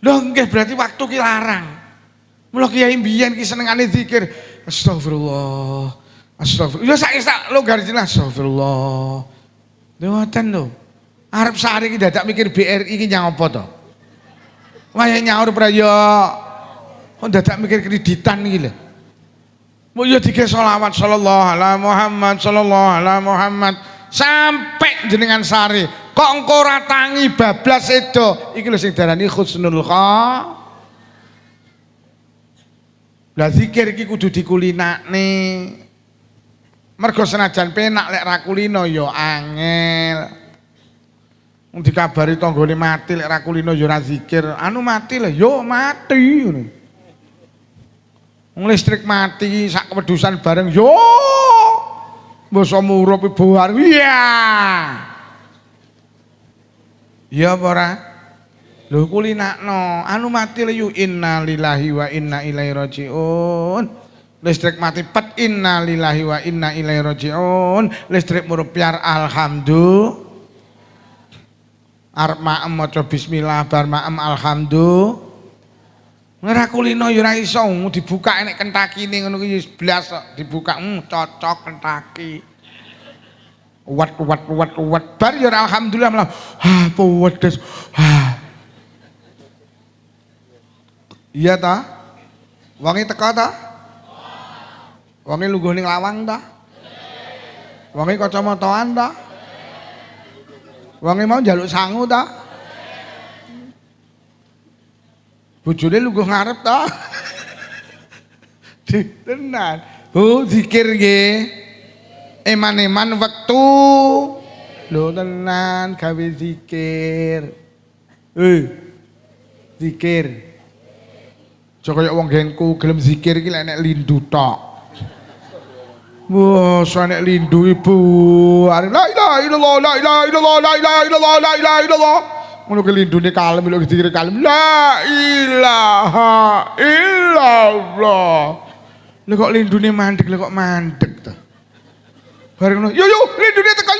Lho nggih berarti waktu ki larang. Mula kiai mbiyen ki senengane zikir. Astagfirullah. Astagfirullah. Ya saiki sak longgar jelas astagfirullah. Ngoten lho. Arep sehari iki dadak mikir BRI iki nyang apa to? Waya nyaur praya. Kok dadak mikir kreditan iki lho. Mau ya dike sholawat sallallahu alaihi Muhammad sallallahu alaihi Muhammad sampai jenengan sari. Kok engko ora tangi bablas sedo. Iki lho sing darani husnul khatimah. Lah zikir iki kudu dikulinakne. Mergo senajan penak lek ra kulino ya angel. Wong dikabari tanggane mati lek ra kulino ya ora zikir, anu mati lho ya mati ngono. Wong listrik mati sak kepedusan bareng yo mbasa murup boar. Iya. Iya apa ora? Lho kulinakno, anu mati lho inna lillahi wa inna ilaihi rajiun. Listrik mati pet inna lillahi wa inna ilaihi rajiun. Listrik murupiar alhamdulillah. Arep maem maca bismillah bar maem alhamdulillah. Ora kulino ya ora iso dibuka enek kentakine ngono ki blas dibuka cocok kentaki. Wat bar ya alhamdulillah malah pedes. Iya ta? Wangi teka ta? Wangi lungguh ning lawang ta? Wangi kacamataan ta? Wangi mau njaluk sangu ta? Bojone lungguh ngarep ta? Tenan. Oh, zikir nggih. Eman-eman wektu. Lho tenan gawe zikir. Zikir. Aja kaya wong gengku gelem zikir iki lek nek lindu tok. Wah, sanek lindu ibu. La ilaha illallah, la ilaha illallah, la ilaha illallah, la ilaha illallah. Ngono ki lindune kalem lho zikir kalem. La ilaha illallah. Lho kok lindune mandek, lho kok mandek to. Bareng ngono, yo lindune teko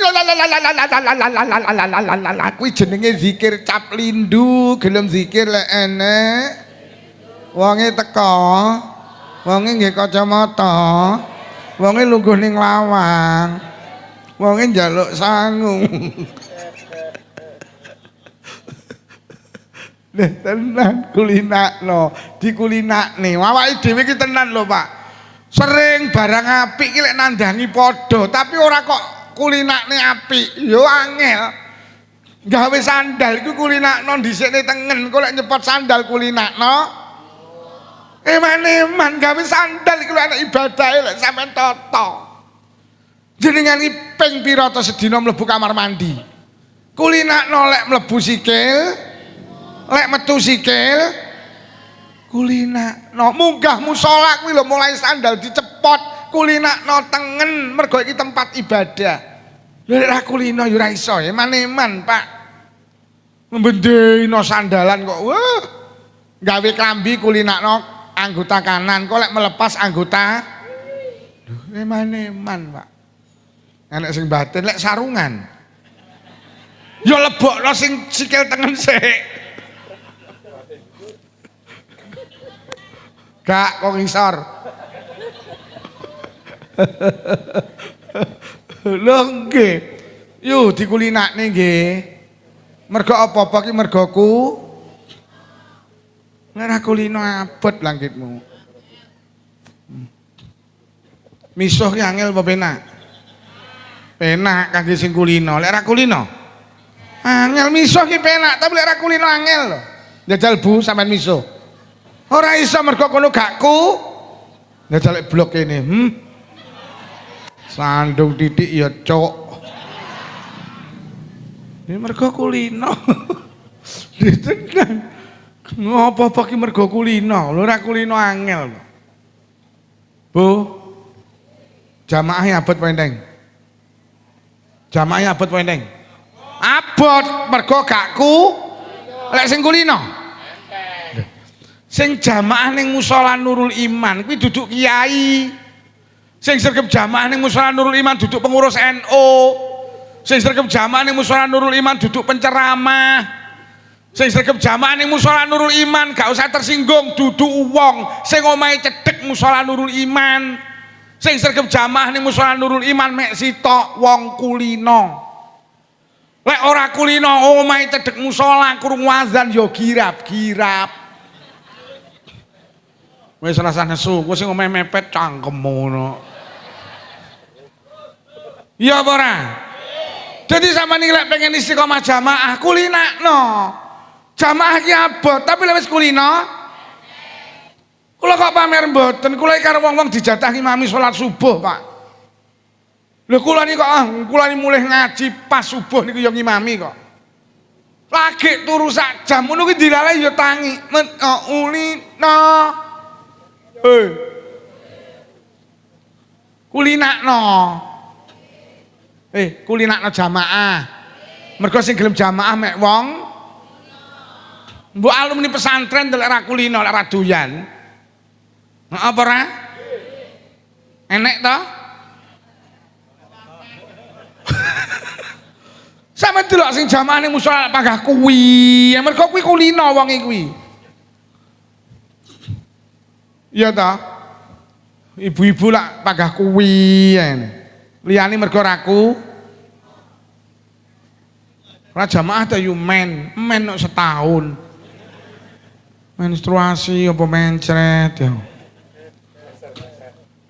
la kuwi jenenge zikir cap lindu, gelem zikir lek enek. Wonge teko. Wonge nggih kacamata. Wonge lungguh ning lawang. Wonge njaluk sangu. Nek tenan kulinakno, dikulinakne. Awake dhewe iki tenan lho, Pak. Sering barang apik iki lek nandangi padha, tapi ora kok kulinakne apik. Yo angel. Gawe sandal iku kulinakno dhisikne tengen, kok lek nyepot sandal kulinakno. Eman-eman gawe sandal iku lek ibadahe lek sampean tata. Jenengan iki ping pira to sedina mlebu kamar mandi? Kulinakno lek mlebu sikil. Lek metu sikil kulinakno munggah musala kuwi lho mulai sandal dicepot kulinakno tengen mergo iki tempat ibadah. Lha lek kulino ya ora iso eman-eman Pak. Mbendhino sandalan kok wah gawe klambi kulinakno anggota kanan kok lek melepas anggota lho eman-eman Pak. Enek sing batin lek sarungan. Ya lebokno sing sikil tengen sik. Gak kok ngisor. Lho nggih. Yo dikulinakne nggih. Mergo apa-apa ki mergoku. Nek ra kulino abot langitmu. Misuh ki angel apa penak? Penak kangge sing kulino. Lek ra kulino angel misuh ki penak, tapi lek ra kulino angel lho. Njajal Bu sampean misuh. Ora iso mergo kono gakku. Njajal lek blok kene. Sandung titik ya cok. Ini mergo kulino. Ditenan. Ngopo-opo ki mergo kulino, lho ora kulino angel. Bu. Jamaah abot pendeng. Jamaah abot pendeng. Abot mergo gakku. Lek sing kulino. Sing jamaah ning musala Nurul Iman kuwi duduk kiai. Sing sregep jamaah ning musala Nurul Iman duduk pengurus NU. Sing sregep jamaah ning musala Nurul Iman duduk penceramah. Sing sregep jamaah ning musala Nurul Iman gak usah tersinggung duduk wong sing omahe cedhek musala Nurul Iman. Sing sregep jamaah ning musala Nurul Iman mek sitok wong kulino. Lek ora kulino omahe cedhek musala krungu azan ya girap-girap. Wis rasah nesu, kowe sing omahe mepet cangkemmu ngono. Iya apa ora? Jadi sampeyan iki lek pengen istiqomah jamaah kulinakno. Jamaah ki abot, tapi lek wis kulino kula kok pamer mboten, kula iki karo wong-wong dijatah ngimami salat subuh, Pak. Lho kula niki kok kula niki mulih ngaji pas subuh niku ya ngimami kok. Lagi turu sak jam ngono ki dilalae ya tangi. Ulina. Kulinakno. Kulinakno jamaah. Mergo sing gelem jamaah mek wong mbok alumni pesantren delek ra kulino lek ra doyan. Apa ora? Enek to? Sampe delok sing jamaah ning musala panggah kuwi, mergo kuwi kulino wonge kuwi. Iya ta? Ibu-ibu lak panggah kuwi ngene. Liyane mergo raku. Ora jamaah ta yo men kok setahun. Menstruasi apa mencret ya.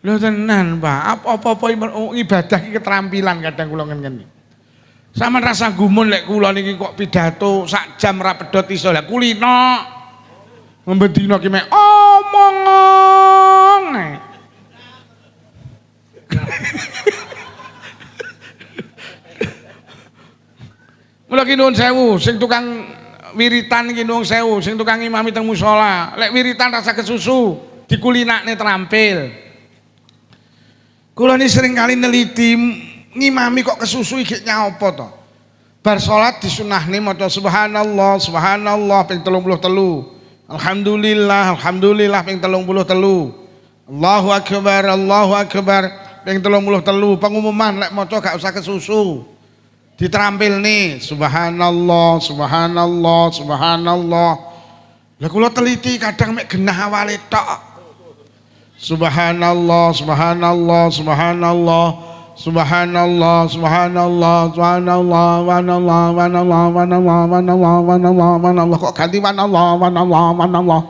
Lho tenan, Pak. Apa-apa ibadah iki keterampilan kadang kula ngene. Sampeyan rasa gumun lek kula niki kok pidato sak jam ra pedhot iso. Lah kulino. Membedina ki mek omong. Mula ki nuwun sewu, sing tukang wiritan iki nuwun sewu, sing tukang imami teng musala, lek wiritan rasa kesusu, dikulinakne terampil. Kula ni sering kali neliti ngimami kok kesusu iki nyapa to. Bar salat disunahne maca subhanallah, subhanallah ping 33. Alhamdulillah, alhamdulillah ping 33. Allahu akbar, Allahu akbar ping 33. Pengumuman lek maca gak usah kesusu. Diterampil nih subhanallah subhanallah subhanallah. Lah kula teliti kadang mek genah awale tok. Subhanallah subhanallah subhanallah subhanallah subhanallah subhanallah wanallah wanallah wanallah wanallah wanallah wanallah kok ganti wanallah wanallah wanallah.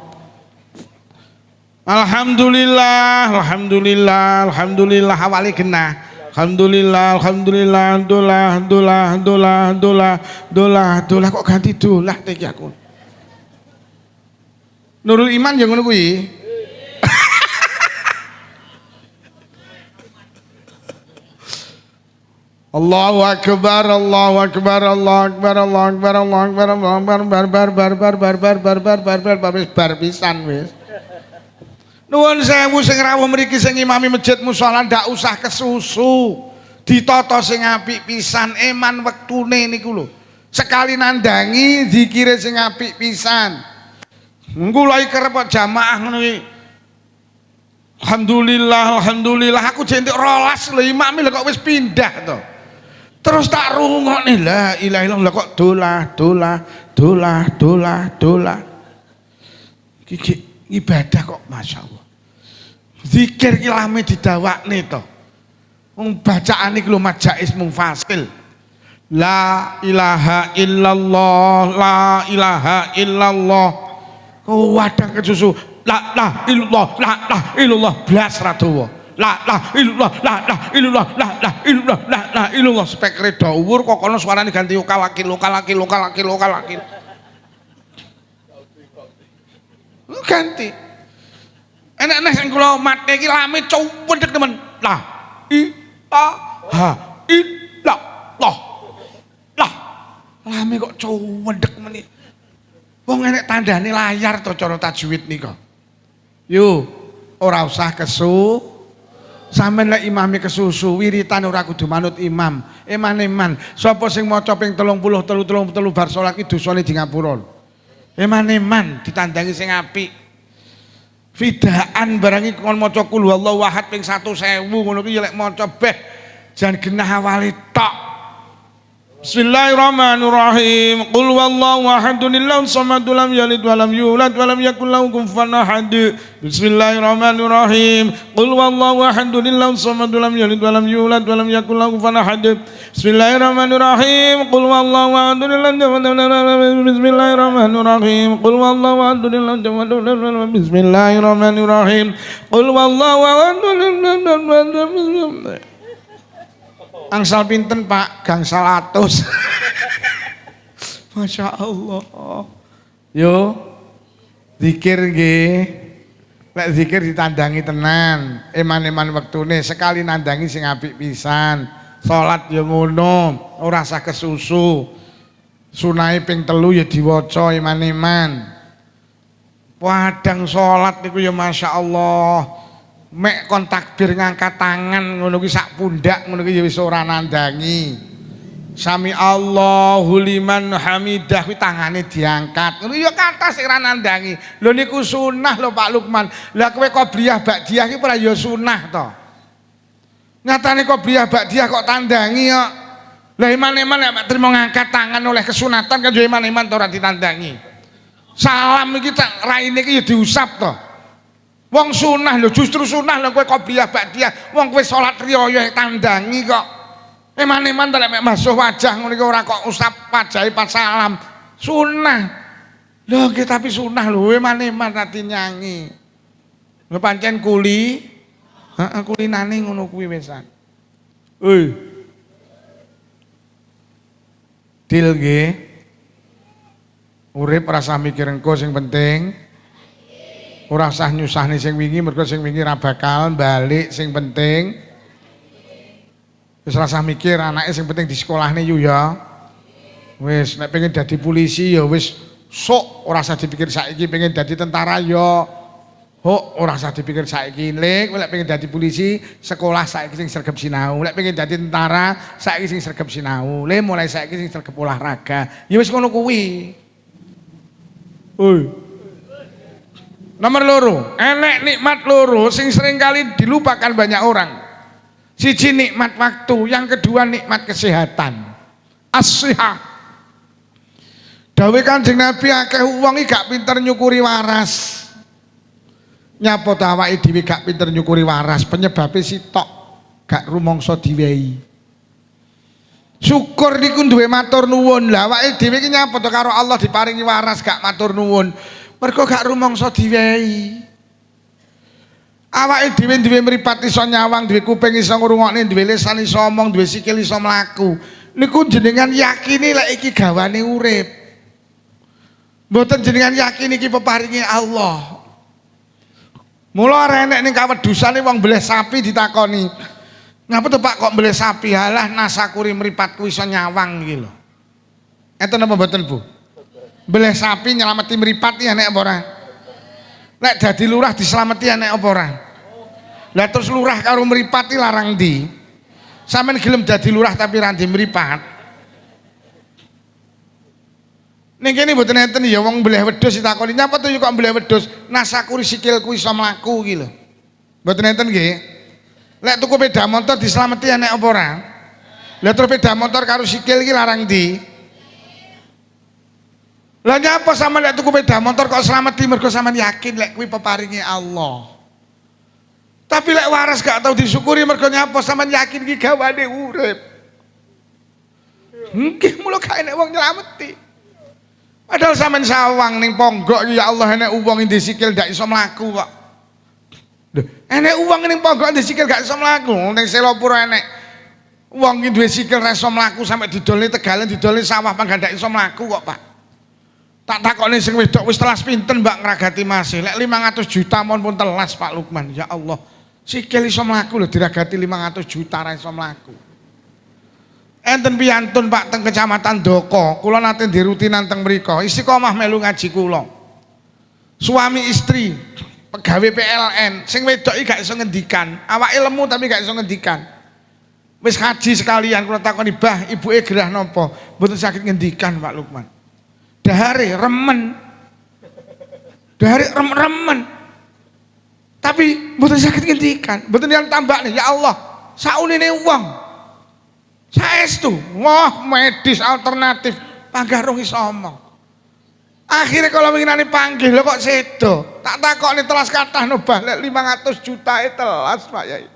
Alhamdulillah alhamdulillah alhamdulillah awale genah. Alhamdulillah, alhamdulillah, dolah kok ganti dolah iki aku. Nurul Iman ya ngono kuwi. Allahu akbar, Allahu akbar, Allahu akbar, Allahu akbar, Allahu akbar, Allahu akbar, pisan wis. Nuwun sewu sing rawuh mriki sing imami masjid musala ndak usah kesusu. Ditata sing apik pisan eman wektune niku lho. Sekali nandangi zikire sing apik pisan. Kula iki kerep jamaah ngono iki. Alhamdulillah aku jentik rolas lho imam lho kok wis pindah to. Terus tak rungokne la ilaha illallah kok dolah. Iki ibadah kok masyaallah. Zikir ki lame didawakne to. Wong bacaan iki lho majais mungfasil. La ilaha illallah, la ilaha illallah. Kau wadang kesusu. La illallah blas radowo. La illallah, la illallah spekre dhuwur kok kono suarane ganti lokal laki. Ganti. Enak sing kula mate iki lame cuwendek temen. La ilaha illallah. Lame kok cuwendek meni. Wong enek tandane layar to cara tajwid nika. Yo, ora usah kesu. Sampeyan lek imame kesusu, wiritan ora kudu manut imam. Eman-eman, sapa sing maca ping 30 bar salat iki dosane di ngapura. Eman-eman ditandangi sing apik. Fidaan barang iki kon maca kul huwallahu ahad ping 100.000 ngono ki lek maca beh jan genah awale tok. Bismillahirrahmanirrahim. Qul huwallahu ahadun Allahu samad lam yalid wa lam yulad wa lam yakul lahu kufuwan ahad. Bismillahirrahmanirrahim. Qul huwallahu ahadun Allahu samad lam yalid wa lam yulad wa lam yakul lahu kufuwan ahad. Bismillahirrahmanirrahim. Qul huwallahu ahadun Bismillahirrahmanirrahim. Qul huwallahu ahadun Bismillahirrahmanirrahim. Qul huwallahu ahadun angsal pinten Pak? Gangsal atus. Masya Allah. Yo, zikir nggih. Lek zikir ditandangi tenan. Eman-eman wektune sekali nandangi sing apik pisan. Salat yo ngono, ora usah kesusu. Sunahe ping 3 ya diwaca eman-eman. Padang salat niku ya Masya Allah. Mek kon takbir ngangkat tangan ngono ki sak pundak ngono ki ya wis ora nandangi. Sami Allahu liman hamidah kuwi tangane diangkat. Ngono ya kathah sing ora nandangi. Lho niku sunah lho Pak Lukman. Lah kowe qobliyah ba'diyah ki ora ya sunah to. Nyatane qobliyah ba'diyah kok tandangi kok. Lah iman-iman nek trimo ngangkat tangan oleh kesunatan kan yo iman-iman to ora ditandangi. Salam iki tak raine iki ya diusap to. Wong sunah lho, justru sunah lho kowe qobliyah ba'diyah. Wong kowe salat riya tandangi kok. Eman-eman to nek masuh wajah ngono iki ora kok usap wajahe pas salam. Sunah. Lho nggih tapi sunah lho eman-eman ati nyanyi. Lho pancen kuli. Heeh kulinane ngono kuwi wisan. Dil nggih. Urip rasa mikir engko sing penting. Ora usah nyusahne sing wingi mergo sing wingi ra bakal balik sing penting wis rasa mikir anake sing penting di sekolahne yu ya wis nek pengen dadi polisi ya wis sok ora usah dipikir saiki pengen dadi tentara ya ora usah dipikir saiki lek pengen dadi polisi sekolah saiki sing sregep sinau lek pengen dadi tentara saiki sing sregep sinau le mulai saiki sing sregep olahraga ya wis ngono kuwi. Nomor loro, enek nikmat loro sing sering kali dilupakan banyak orang. Siji nikmat waktu, yang kedua nikmat kesehatan. As-sihah. Dawe Kanjeng Nabi akeh wong iki gak pinter nyukuri waras. Nyapa ta awake dhewe gak pinter nyukuri waras, penyebabe sitok gak rumangsa diwehi. Syukur niku duwe matur nuwun. Lah awake dhewe iki nyapa to karo Allah diparingi waras gak matur nuwun. Mergo gak rumangsa diwehi. Awake dhewe duwe mripat iso nyawang, duwe kuping iso ngrungokne, duwe lisan iso omong, duwe sikil iso mlaku. Niku jenengan yakini lek iki gawane urip. Mboten jenengan yakini iki peparingi Allah. Mula arek enek ning kawedusane wong mbleh sapi ditakoni. Ngapa to Pak kok mbleh sapi? Halah nasakuri mripatku iso nyawang iki lho. Enten napa mboten Bu? Beleh sapi nyelameti mripat ya nek apa ora? Lek dadi lurah dislameti ya nek apa ora? Lah terus lurah karo mripat iki larang ndi? Sampeyan gelem dadi lurah tapi ra ndek mripat. Ning kene mboten enten ya wong mbleh wedhus ditakoni, "Nyapa to kok mbleh wedhus?" Nasakuri sikilku iso mlaku iki lho. Mboten enten nggih. Lek tuku sepeda motor dislameti enek apa ora? Lah terus sepeda motor karo sikil iki larang ndi? Lah nyapa sama lek tuku sepeda motor kok slameti mergo sampean yakin lek kuwi peparinge Allah. Tapi lek waras gak tau disyukuri mergo nyapa sampean yakin iki gawane urip. Nggih mulo gak enek wong nylameti. Padahal sampean sawang ning ponggok ya Allah enek wong ndek sikil gak iso mlaku kok. Lho, enek wong ning ponggok ndek sikil gak iso mlaku, ning Selopura enek wong iki duwe sikil ra iso mlaku sampe didolne Tegalen didolne sawah panggan gak iso mlaku kok, Pak. Tak takokne sing wedok wis telas pinten Mbak ngragati masih. Lek 500 juta mon pun telas Pak Lukman. Ya Allah. Sikil iso mlaku lho diragati 500 juta ra iso mlaku. Enten piyantun Pak teng Kecamatan Doko. Kula nate di rutinan teng mriku. Istiqomah melu ngaji kula. Suami istri pegawai PLN sing wedok iki gak iso ngendikan. Awake lemu tapi gak iso ngendikan. Wis haji sekalian kula takoni, "Bah, ibuke gerah napa?" Mboten sakit ngendikan Pak Lukman. Dahare remen. Dahare remen. Tapi mboten saged ngendikan, mboten yang tambah nih, ya Allah, saunine wong. Saestu, wah medis alternatif, panggarung iso omong. Akhirnya kalau winginane panggil lho kok sedo. Tak takokne telas kathah no Bah, lek 500 juta telas Pak Yai.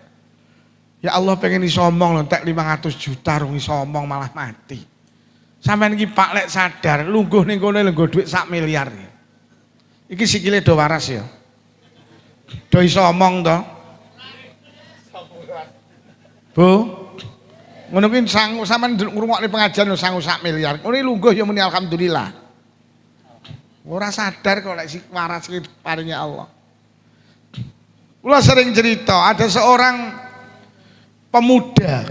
Ya Allah pengen iso omong lho, tek 500 juta rung iso omong malah mati. Sampeyan iki Pak lek sadar, lungguh ning kono lenggo dhuwit 1 miliar. Iki sikile do waras ya. Do iso omong to. Bu. Ngono kuwi sangu sampean ngrungokne pengajian lho sangu 1 miliar. Ngono lungguh ya muni alhamdulillah. Ora sadar kok lek waras iki paringe Allah. Kula sering cerita, ada seorang pemuda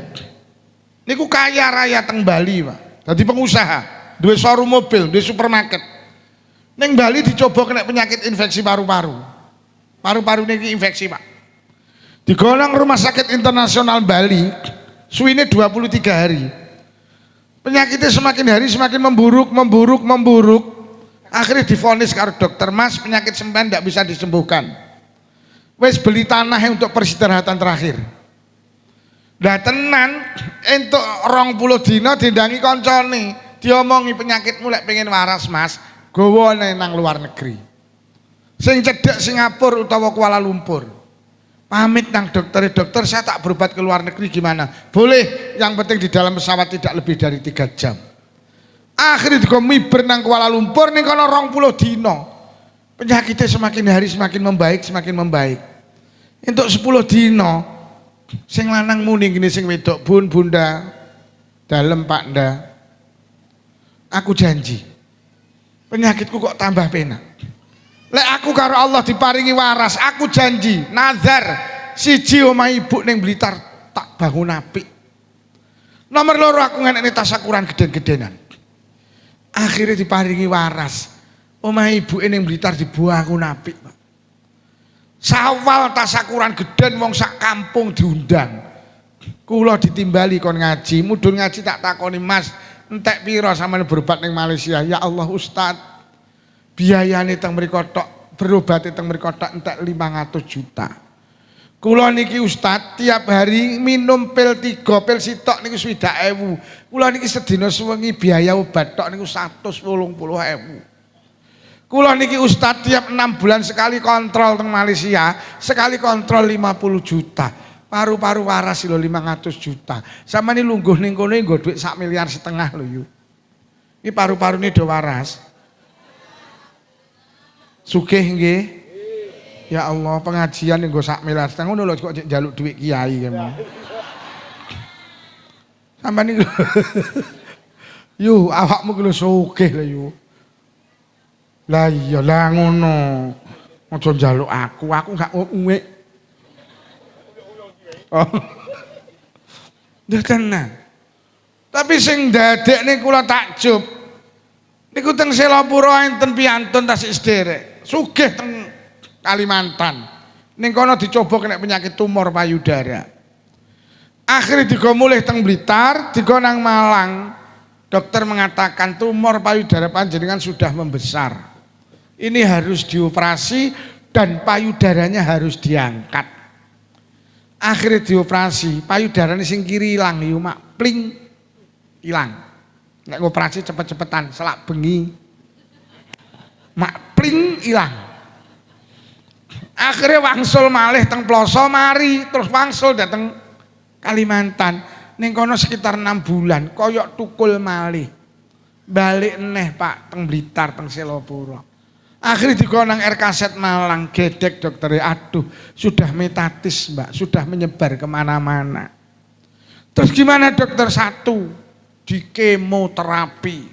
niku kaya raya teng Bali, Pak. Dadi pengusaha, duwe showroom mobil, duwe supermarket. Ning Bali dicoba kena penyakit infeksi paru-paru. Paru-parune iki infeksi, Pak. Digolong Rumah Sakit Internasional Bali, suwine 23 hari. Penyakitnya semakin hari semakin memburuk. Akhirnya divonis karo dokter, "Mas, penyakit sampean ndak bisa disembuhkan. Wes beli tanah untuk peristirahatan terakhir." Lah tenan entuk 20 dina dindangi koncone, diomongi penyakitmu lek pengen waras Mas, gowo nang luar negeri. Sing cedhek Singapura utawa Kuala Lumpur. Pamit nang dokter saya tak berobat ke luar negeri gimana? Boleh, yang penting di dalam pesawat tidak lebih dari 3 jam. Akhirnya dikomibir nang Kuala Lumpur ning kono 20 dina. Penyakitnya semakin hari semakin membaik. Entuk 10 dina. Sing lanang muni gini sing wedok, "Bun, Bunda, dalem Pak Nda. Aku janji. Penyakitku kok tambah penak. Lek aku karo Allah diparingi waras, aku janji, nazar siji omah ibu ning Blitar tak bangun apik. Nomor loro aku ngenekne tasakuran geden-gedenan." Akhirnya diparingi waras. Omah ibu ning Blitar dibangun apik, Pak. Sawal tasakuran geden wong sak kampung diundang. Kula ditimbali kon ngaji, mudhun ngaji tak takoni, "Mas, entek pira sampeyan berobat ning Malaysia?" "Ya Allah Ustaz, biayane teng mriko tok, berobate teng mriko tok entek 500 juta. Kula niki Ustaz tiap hari minum pil 3, pil sitok niku 20.000. Kula niki sedina suwengi biaya obat tok niku 180.000. Kula niki Ustaz tiap 6 bulan sekali kontrol teng Malaysia, sekali kontrol 50 juta. Paru-paru waras lho 500 juta. Sama ini lungguh ning kono nggo dhuwit 1,5 miliar lho yu. Iki paru-parune do waras. Sugih nggih. Ya Allah, pengajian nggo 1,5 miliar ngono lho kok njaluk dhuwit kiai kene. Sampeyan iki yu awakmu ki lho sugih lho yu. Lah iya lah ngono. Aja njaluk aku gak uwek. Oh. Ndak tenan. Tapi sing dadekne kula takjub. Niku teng Selopura enten piyantun tasik sederek. Sugih teng Kalimantan. Ning kono dicoba kena penyakit tumor payudara. Akhirnya digo mulih teng Blitar, digo nang Malang. Dokter mengatakan tumor payudara panjenengan sudah membesar. Ini harus dioperasi dan payudaranya harus diangkat. Akhirnya dioperasi, payudarane sing kiri ilang yo mak pling ilang. Nek ngoperasi cepet-cepetan, selak bengi. Mak pling ilang. Akhirnya wangsul malih teng Ploso mari, terus wangsul dateng Kalimantan. Ning kono sekitar 6 bulan, koyok tukul malih. Balik neh Pak teng Blitar teng Selopuro. Akhirnya dikonang RKZ Malang, gedek dokternya, aduh sudah metatis Mbak, sudah menyebar kemana-mana. Terus gimana dokter? Satu, di kemoterapi.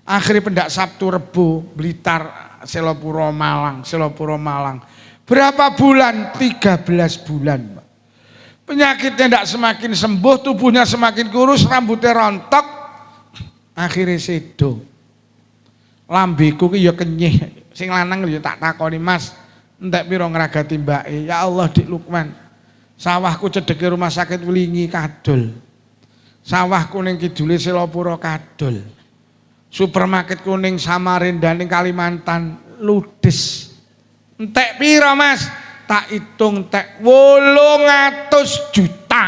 Akhirnya pendak Sabtu Rebo, Blitar, Selopuro Malang, Selopuro Malang. Berapa bulan? 13 bulan Mbak. Penyakitnya tidak semakin sembuh, tubuhnya semakin kurus, rambutnya rontok. Akhirnya sedo. Lambeku ki ya kenyih, sing lanang ya tak takoni Mas, entek pira ngragati mbake? Ya Allah Dik Lukman, sawahku cedeke rumah sakit Wlingi kadol, sawahku ning kidule Selopuro kadol, supermarketku ning Samarinda ning Kalimantan ludes. Entek pira Mas? Tak hitung entek 800 juta.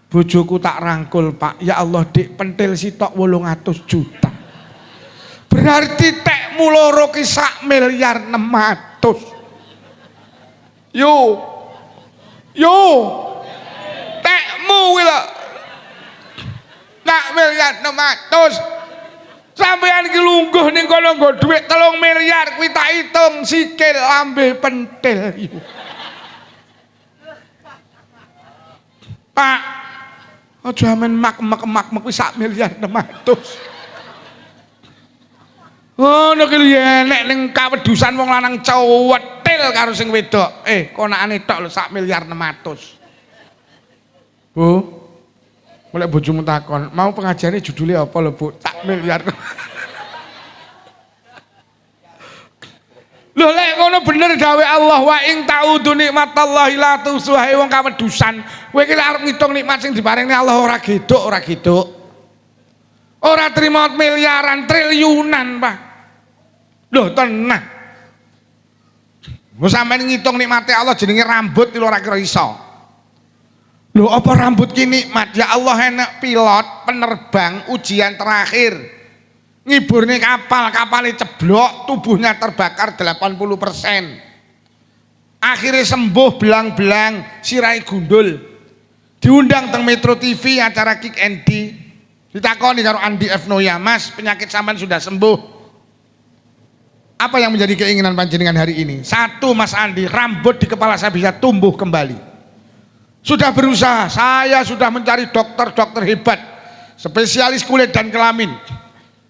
Bojoku tak rangkul Pak, ya Allah Dik pentil sitok 800 juta. Berarti tekmu loro ki 1,6 miliar. Yo tekmu wila 1,6 miliar. Sampeyan ki lungguh ning kono nggo dhuwit 3 miliar kuwi tak hitung sikil lambe pentil. Pak, aja men mak kuwi 1,6 miliar. Oh, nek iki enek ning kawedusan wong lanang cewetil karo sing wedok. Konakane tok lho 1,6 miliar. Bu, mulai bojomu takon, mau pengajiane judulnya apa lho, Bu? 1 miliar. Lho lek ngono bener gawe Allah, wa ing ta'udu nikmatallahi la tusuha. Wong kawedusan, kowe iki arep ngitung nikmat sing diparingi Allah ora geduk, ora geduk. Ora terima miliaran, triliunan, Pak. Loh, tenang. Mau sampeyan ngitung nikmate Allah jenenge rambut lho ora kira iso. Loh, apa rambut ki nikmat? Ya Allah enak pilot, penerbang, ujian terakhir. Ngiburne kapalnya ceblok, tubuhnya terbakar 80%. Akhirnya sembuh belang-belang, sirai gundul. Diundang teng Metro TV acara Kick and D. Ditakoni karo Andi F. Noya, Mas penyakit sampean sudah sembuh. Apa yang menjadi keinginan panjenengan hari ini? Satu Mas Andi, rambut di kepala saya bisa tumbuh kembali. Sudah berusaha, saya sudah mencari dokter-dokter hebat, spesialis kulit dan kelamin.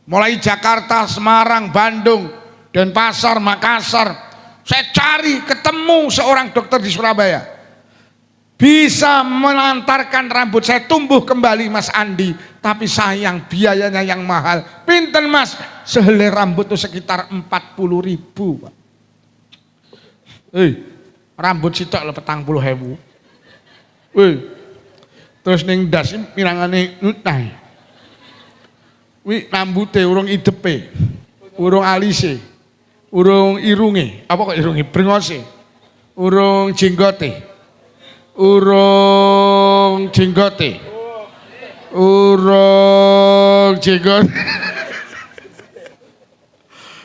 Mulai Jakarta, Semarang, Bandung, Denpasar, Makassar. Saya cari, ketemu seorang dokter di Surabaya. Bisa mengantarkan rambut saya tumbuh kembali Mas Andi, tapi sayang biayanya yang mahal. Pinten Mas? Sehelai rambut itu sekitar 40.000 Pak. Rambut sitok lho 40.000. Terus ning ndas pirangane nutai. Wi rambute urung idepe, urung alise, urung irunge, apa kok irunge brengose, urung jenggote. Urung jenggote.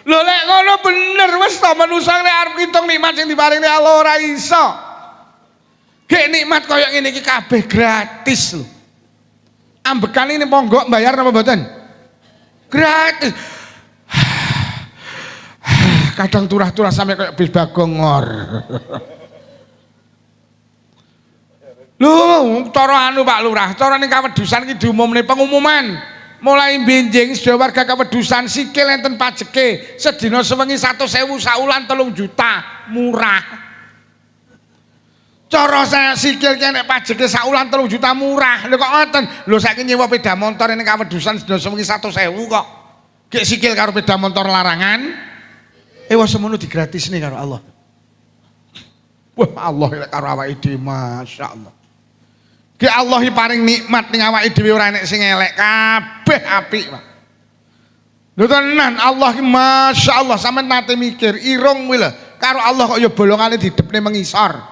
Lho lek ngono bener wis ta manungsa nek arep ngitung nikmat sing diparingi Allah ora iso. Gek nikmat kaya ngene iki kabeh gratis lho. Ambekan ini monggo bayar napa mboten? Gratis. Kadang turah-turah sampai kayak bis bagongor. Lho, cara anu Pak Lurah, cara ning kawedusan iki diumumne pengumuman. Mulai benjing sedaya warga kawedusan sikil enten pajeke. Sedina sewengi 100.000 saulan 3 juta, murah. Cara saya sikil ki nek pajeke saulan 3 juta murah. Lho kok ngoten? Lho saiki nyewa sepeda motor ning kawedusan sedina sewengi 100.000 kok. Gek sikil karo sepeda motor larangan. Wis semono digratisne karo Allah. Wah, Allah karo awake dhewe masyaallah. Ki Allah paring nikmat ning awake dhewe ora enek sing elek, kabeh apik, Pak. Lho tenan Allah ki masyaallah sampean nate mikir irung kuwi lho karo Allah kok ya bolongane didepne mengisor.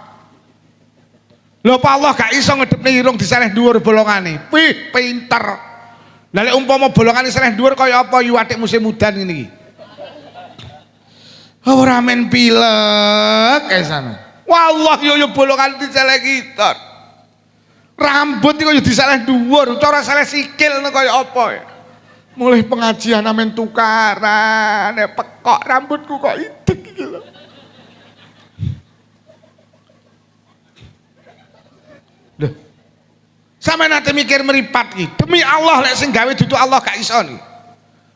Lho apa Allah gak iso ngedepne irung diseleh dhuwur bolongane. Wih, pinter. Lah lek umpama bolongane seleh dhuwur kaya apa yu atik musim udan ngene iki. Ora men pilek kae sana. Wallah yo bolongan diseleh kita. Rambut iku yo diseleh dhuwur, cara seleh sikil kaya apa ya. Mulai pengajian amen tukaran, pekok rambutku kok idek iki lho. Loh. Sampe nate mikir meripat iki. Demi Allah lek sing gawe dudu Allah gak iso iki.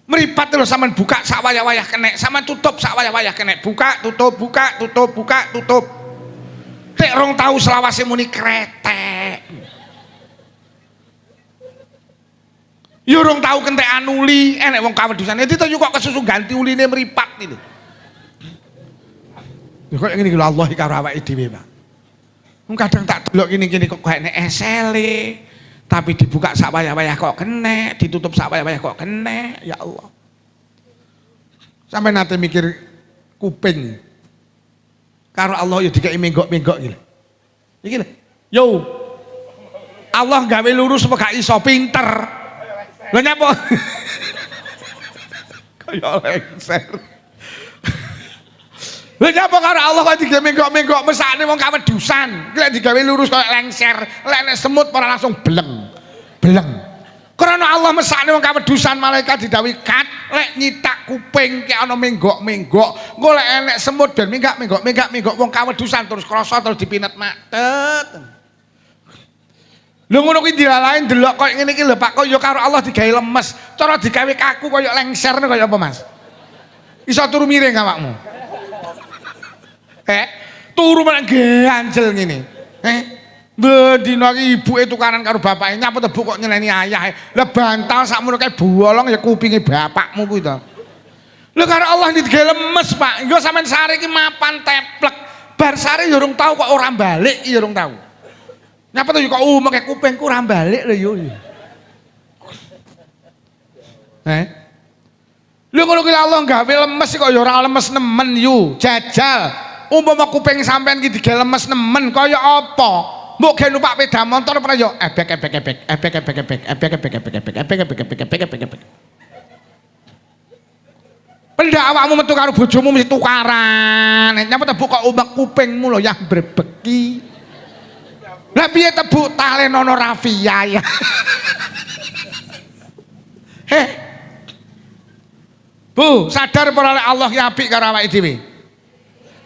Meripat lho sampean buka sak wayah-wayah kenek, sampean tutup sak wayah-wayah kenek. Buka, tutup, buka, tutup, buka, tutup. Tek rong tau selawase muni kretek. Ya rong tau kentekan uli, enek wong kawedusan. Dadi yo kok kesusu ganti uline meripat iki lho. Ya kok ngene iki lho Allah karo awake dhewe, Pak. Kadang tak delok gini-gini kok kayak esele, tapi dibuka sak wayah-wayah kok kena, ditutup sak wayah-wayah kok kena, ya Allah. Sampai nanti mikir kuping, karo Allah ya dikai menggok-menggok gitu. Iki lho, yo, Allah gawe lurus apa gak iso pinter, lho nyapa? Kayak lengser. Lha nyapa karo Allah kok digawe menggok-menggok mesakne wong kawedusan. Ki lek digawe lurus kaya lengser, lek nek semut ora langsung bleng. Bleng. Karena Allah mesakne wong kawedusan malaikat didhawuhi kat, lek nyitak kuping ki ana menggok-menggok. Engko lek enek semut ben menggok-menggok wong kawedusan terus krasa terus dipinet matet. Lho ngono kuwi dilalain delok koyo ngene iki lho Pak, kaya karo Allah digawe lemes, cara digawe kaku kaya lengser kaya apa Mas? Iso turu miring awakmu. Turu meneng ganjel ngene. Bendina iki ibuke tukaran karo bapake nyapa tebu kok nyeneni ayahe. Lah bantal sakmono kae bolong ya kupinge bapakmu kuwi to. Lho karo Allah digawe lemes, Pak. Engko sampean sare iki mapan teplek. Bar sare ya urung tau kok ora balik ya urung tau. Nyapa to kok umeke kupingku ora balik lho yo. Lho ngono kuwi Allah gawe lemes kok ya ora lemes nemen yo. Jajal. Umpama kuping sampean iki digawe lemes nemen kaya apa? Mbok gawe numpak sepeda motor pernah yo ebek. Pendak awakmu metu karo bojomu mesti tukaran. Nyapa tebu kok umek kupingmu lho yang brebeki. Lah piye tebu talenono rafia ya. Bu, sadar ora Allah ki apik karo awake dhewe.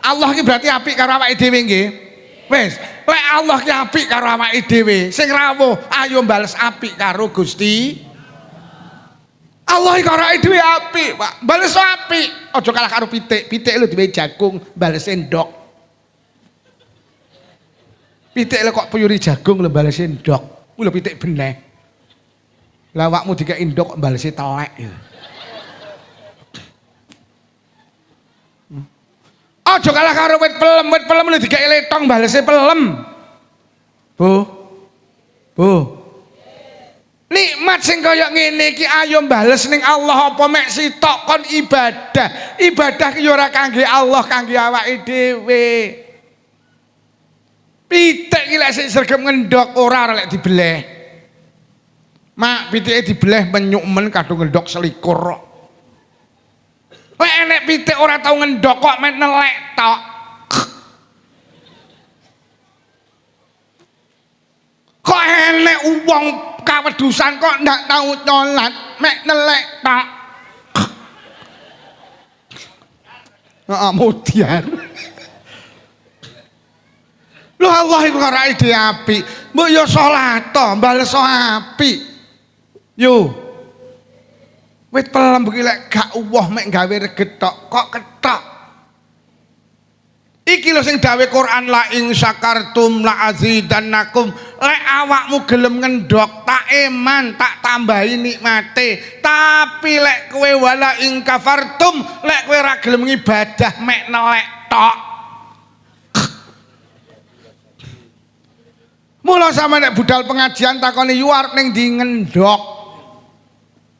Allah ki berarti apik karo awake dhewe nggih. Wis, lek Allah ki apik karo awake dhewe, sing rawuh ayo bales apik karo Gusti. Allah ki karo awake dhewe apik, Pak. Bales apik. Aja kalah karo pitik. Pitik lho diwe jagung, bales endok. Pitik lho kok puyuri jagung lho bales endok. Kuwi lho pitik beneh. Lah awakmu dikek endok bales telek. Aja kalah karo wit pelem lho dikek letong balese pelem. Bu. Nikmat sing kaya ngene iki ayo bales ning Allah apa mek sitok kon ibadah. Ibadah ki ora kangge Allah, kangge awake dhewe. Pitik ki lek sing sregep ngendhok ora lek dibeleh. Mak pitike dibeleh menyuk men kadung ngendhok selikur kok. Lek enek pitik ora tau ngendhok kok men nelek tok. Kok enek wong kawedusan kok ndak tau nyolat mek nelek tok. Heeh, mudian. Lho Allah iku karo ide apik. Mbok yo salat to, bales apik. Yo. Wit pelem iki lek gak uwoh mek gawe reget tok kok ketok. Iki lho sing dawuh Quran la ing syakartum la azidannakum. Lek awakmu gelem ngendhok tak eman tak tambahi nikmate. Tapi lek kowe wala ing kafartum lek kowe ora gelem ngibadah mek nelek tok. Mula sama nek budal pengajian takoni yu arep ning ndi ngendhok.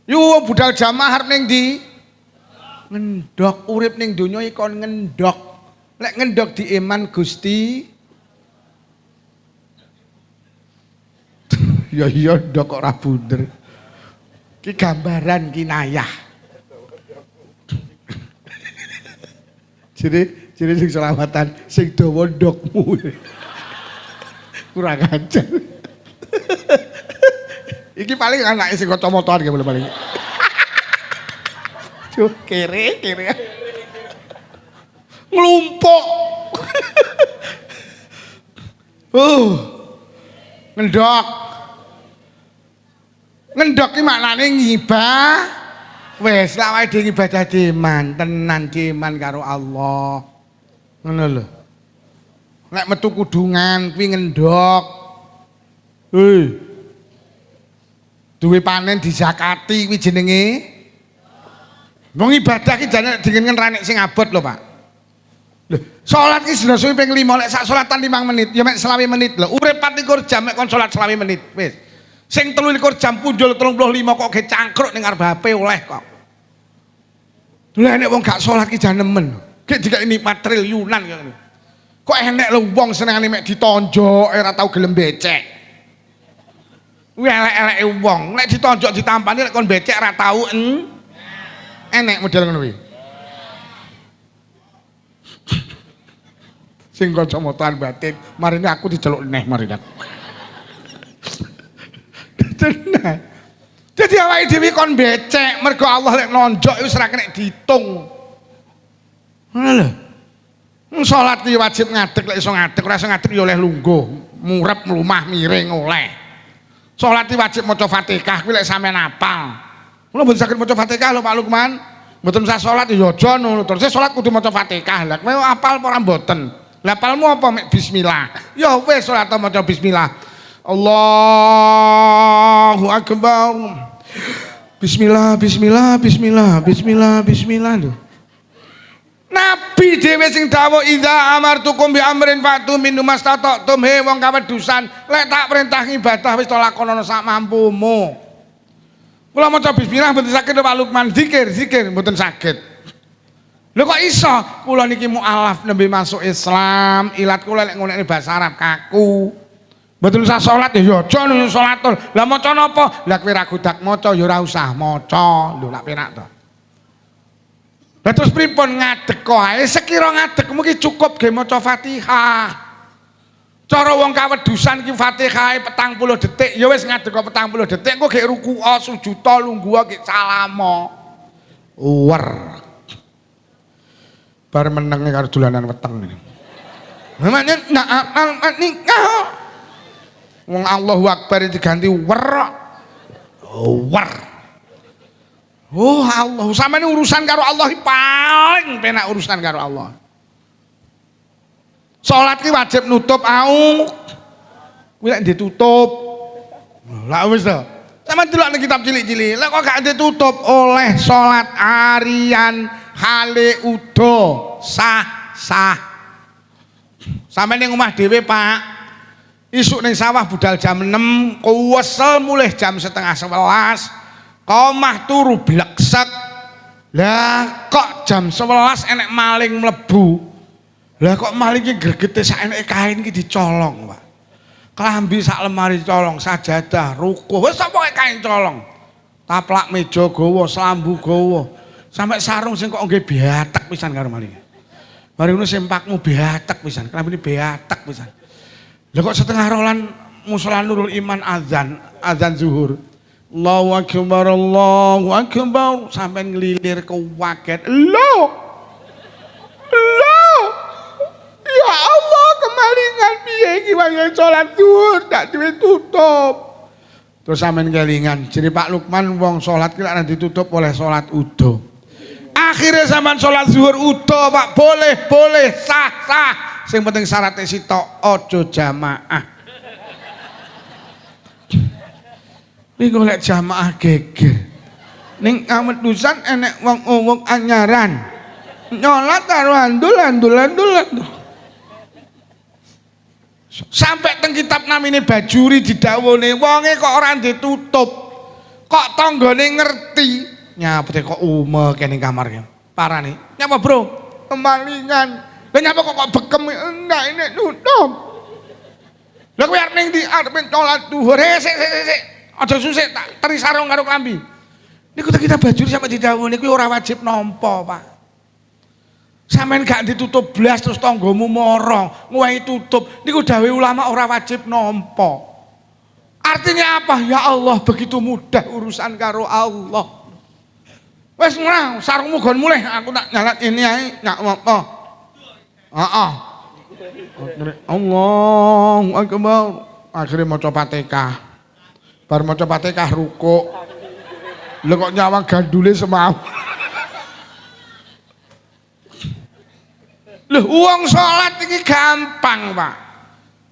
Yu budal jamaah arep ning ndi? Ngendhok urip ning donya iki kon ngendhok. Lek ngendhok di iman Gusti. Ya iya ndok kok ora bunder. Ki gambaran kinayah. Jadi sing selawatan sing dawa ndokmu. Kurang ajar. Iki paling anake sing kacamataan ki paling. Duh, kere. Nglumpuk. Ngendok. Ngendok ki maknane ngibah. Wis lak wae dhewe ibadah deman, tenan deman karo Allah. Ngono lho. Nek metu kudungan kuwi ngendok. Duwe panen dizakati kuwi jenenge wong ibadah ki jane dengan ranek sing abot lho, Pak. Lho, salat ki sedina suwi ping 5 lek sak salatan 5 menit, ya mek 20 menit lho. Urip 24 jam mek kon salat 20 menit, wis. Sing 23 jam punjul 35 kok ge cangkruk ning arep HP oleh kok. Lha nek wong gak salat ki jan nemen. Gek dikek nikmat triliunan kok. Kok enek lho wong senengane mek ditonjok ora tau gelem becek. Kuwi elek-eleke wong, nek ditonjok ditampani nek kon becek ora tau enek model ngono kuwi. Sing kacamataan batin, marine aku diceluk neh marine aku. Tenan. Jadi awake dhewe kon becek mergo Allah lek nonjok wis ora kena diitung. Ngono lho. Salat iki wajib ngadeg lek iso ngadeg, ora iso ngadeg ya oleh lungguh, murep mlumah miring oleh. Salat iki wajib maca Fatihah kuwi lek sampean hafal. Kula mboten saged maca Fatihah lho Pak Lukman. Mboten usah salat ya aja ngono. Terus salat kudu maca Fatihah. Lah kowe hafal apa ora mboten? Lah hafalmu apa mek bismillah. Ya wis salat maca bismillah. Allahu akbar. Bismillah lho. Nabi dhewe sing dawuh idza amartukum bi amrin fatu min mastata'tum he wong kawedusan lek tak perintah ibadah wis to lakonono sak mampumu. Kula maca bismillah mboten saged Pak Lukman zikir mboten saged. Lho kok iso? Kula niki mualaf nembe masuk Islam, ilat kula lek ngonekne basa Arab kaku. Mboten usah salat ya aja nang salatul. Lah maca napa? Lah kowe ra godak maca ya ora usah maca. Lho lak penak to. Lah terus pripun ngadeg kok ae sekira ngadegmu ki cukup ge maca Fatihah. Cara wong kawedusan ki Fatihah 40 detik ya wis ngadeg kok 40 detik engko ge ruku'a sujuda lungguh ki salama. Uwer. Bar menenge karo dolanan weteng ini. Namanya nikah. Wong Allahu Akbar diganti wer. Oh Allah, sampeyan urusan karo Allah paling penak urusan karo Allah. Salat ki wajib nutup aung. Kuwi lek ditutup. Lah wis to. Sampeyan delok ning kitab cilik-cilik, lek kok gak ditutup oleh salat harian hale udo sah. Sampeyan ning omah dhewe, Pak. Isuk ning sawah budal jam 6, kuwesel mulih jam setengah 11. Komah turu bleksek. Lah kok jam 11 enek maling mlebu. Lah kok maling iki gregete sak eneke kain iki dicolong, Pak. Klambi sak lemari dicolong, sajadah, rukuh, wis pokoke kain colong. Taplak meja gawa, slambu gawa. Sampai sarung sing kok nggih beatek pisan karo maling. Mari ngono sempakmu beatek pisan, klambine beatek pisan. Lah kok setengah rolan musala Nurul Iman azan zuhur. Allahu akbar sampai ngelilir ke waget. Loh ya Allah kemalingan piye iki wae salat zuhur tak ditutup. Terus sampean kelingan jadi Pak Lukman wong salat ki lek ditutup oleh salat udo. Akhirnya sampean salat zuhur udo Pak, boleh sah. Sing penting syaratnya sitok aja jamaah. Ini golek jamaah geger. Ning Kamedusan enek wong anyaran. Nyolat karo andul. Sampai teng kitab namine Bajuri didhawuhne wonge kok ora ditutup. Kok tanggane ngerti. Nyapa kok umek ning kamar ki. Parane. Nyapa, Bro? Kemalingan. Lah nyapa kok bekem enggak ini nutup. Lha kowe arep ning ndi? Arep sholat duhur. Sik. Aja susik tak teri sarung karo klambi. Niku kita bajur sampe didhawuhi kuwi ora wajib nampa, Pak. Sampeyan gak ditutup blas terus tanggamu mara, ngowahi tutup. Niku dawuh ulama ora wajib nampa. Artinya apa? Ya Allah, begitu mudah urusan karo Allah. Wes ngono, sarungmu gon mulih, aku tak nyalat ini ae, gak apa-apa. Heeh. Allahu Akbar. Akhirnya maca Fatihah. Bar maca Fatihah rukuk. Lha kok nyawang gandule semau. Lho wong salat iki gampang, Pak.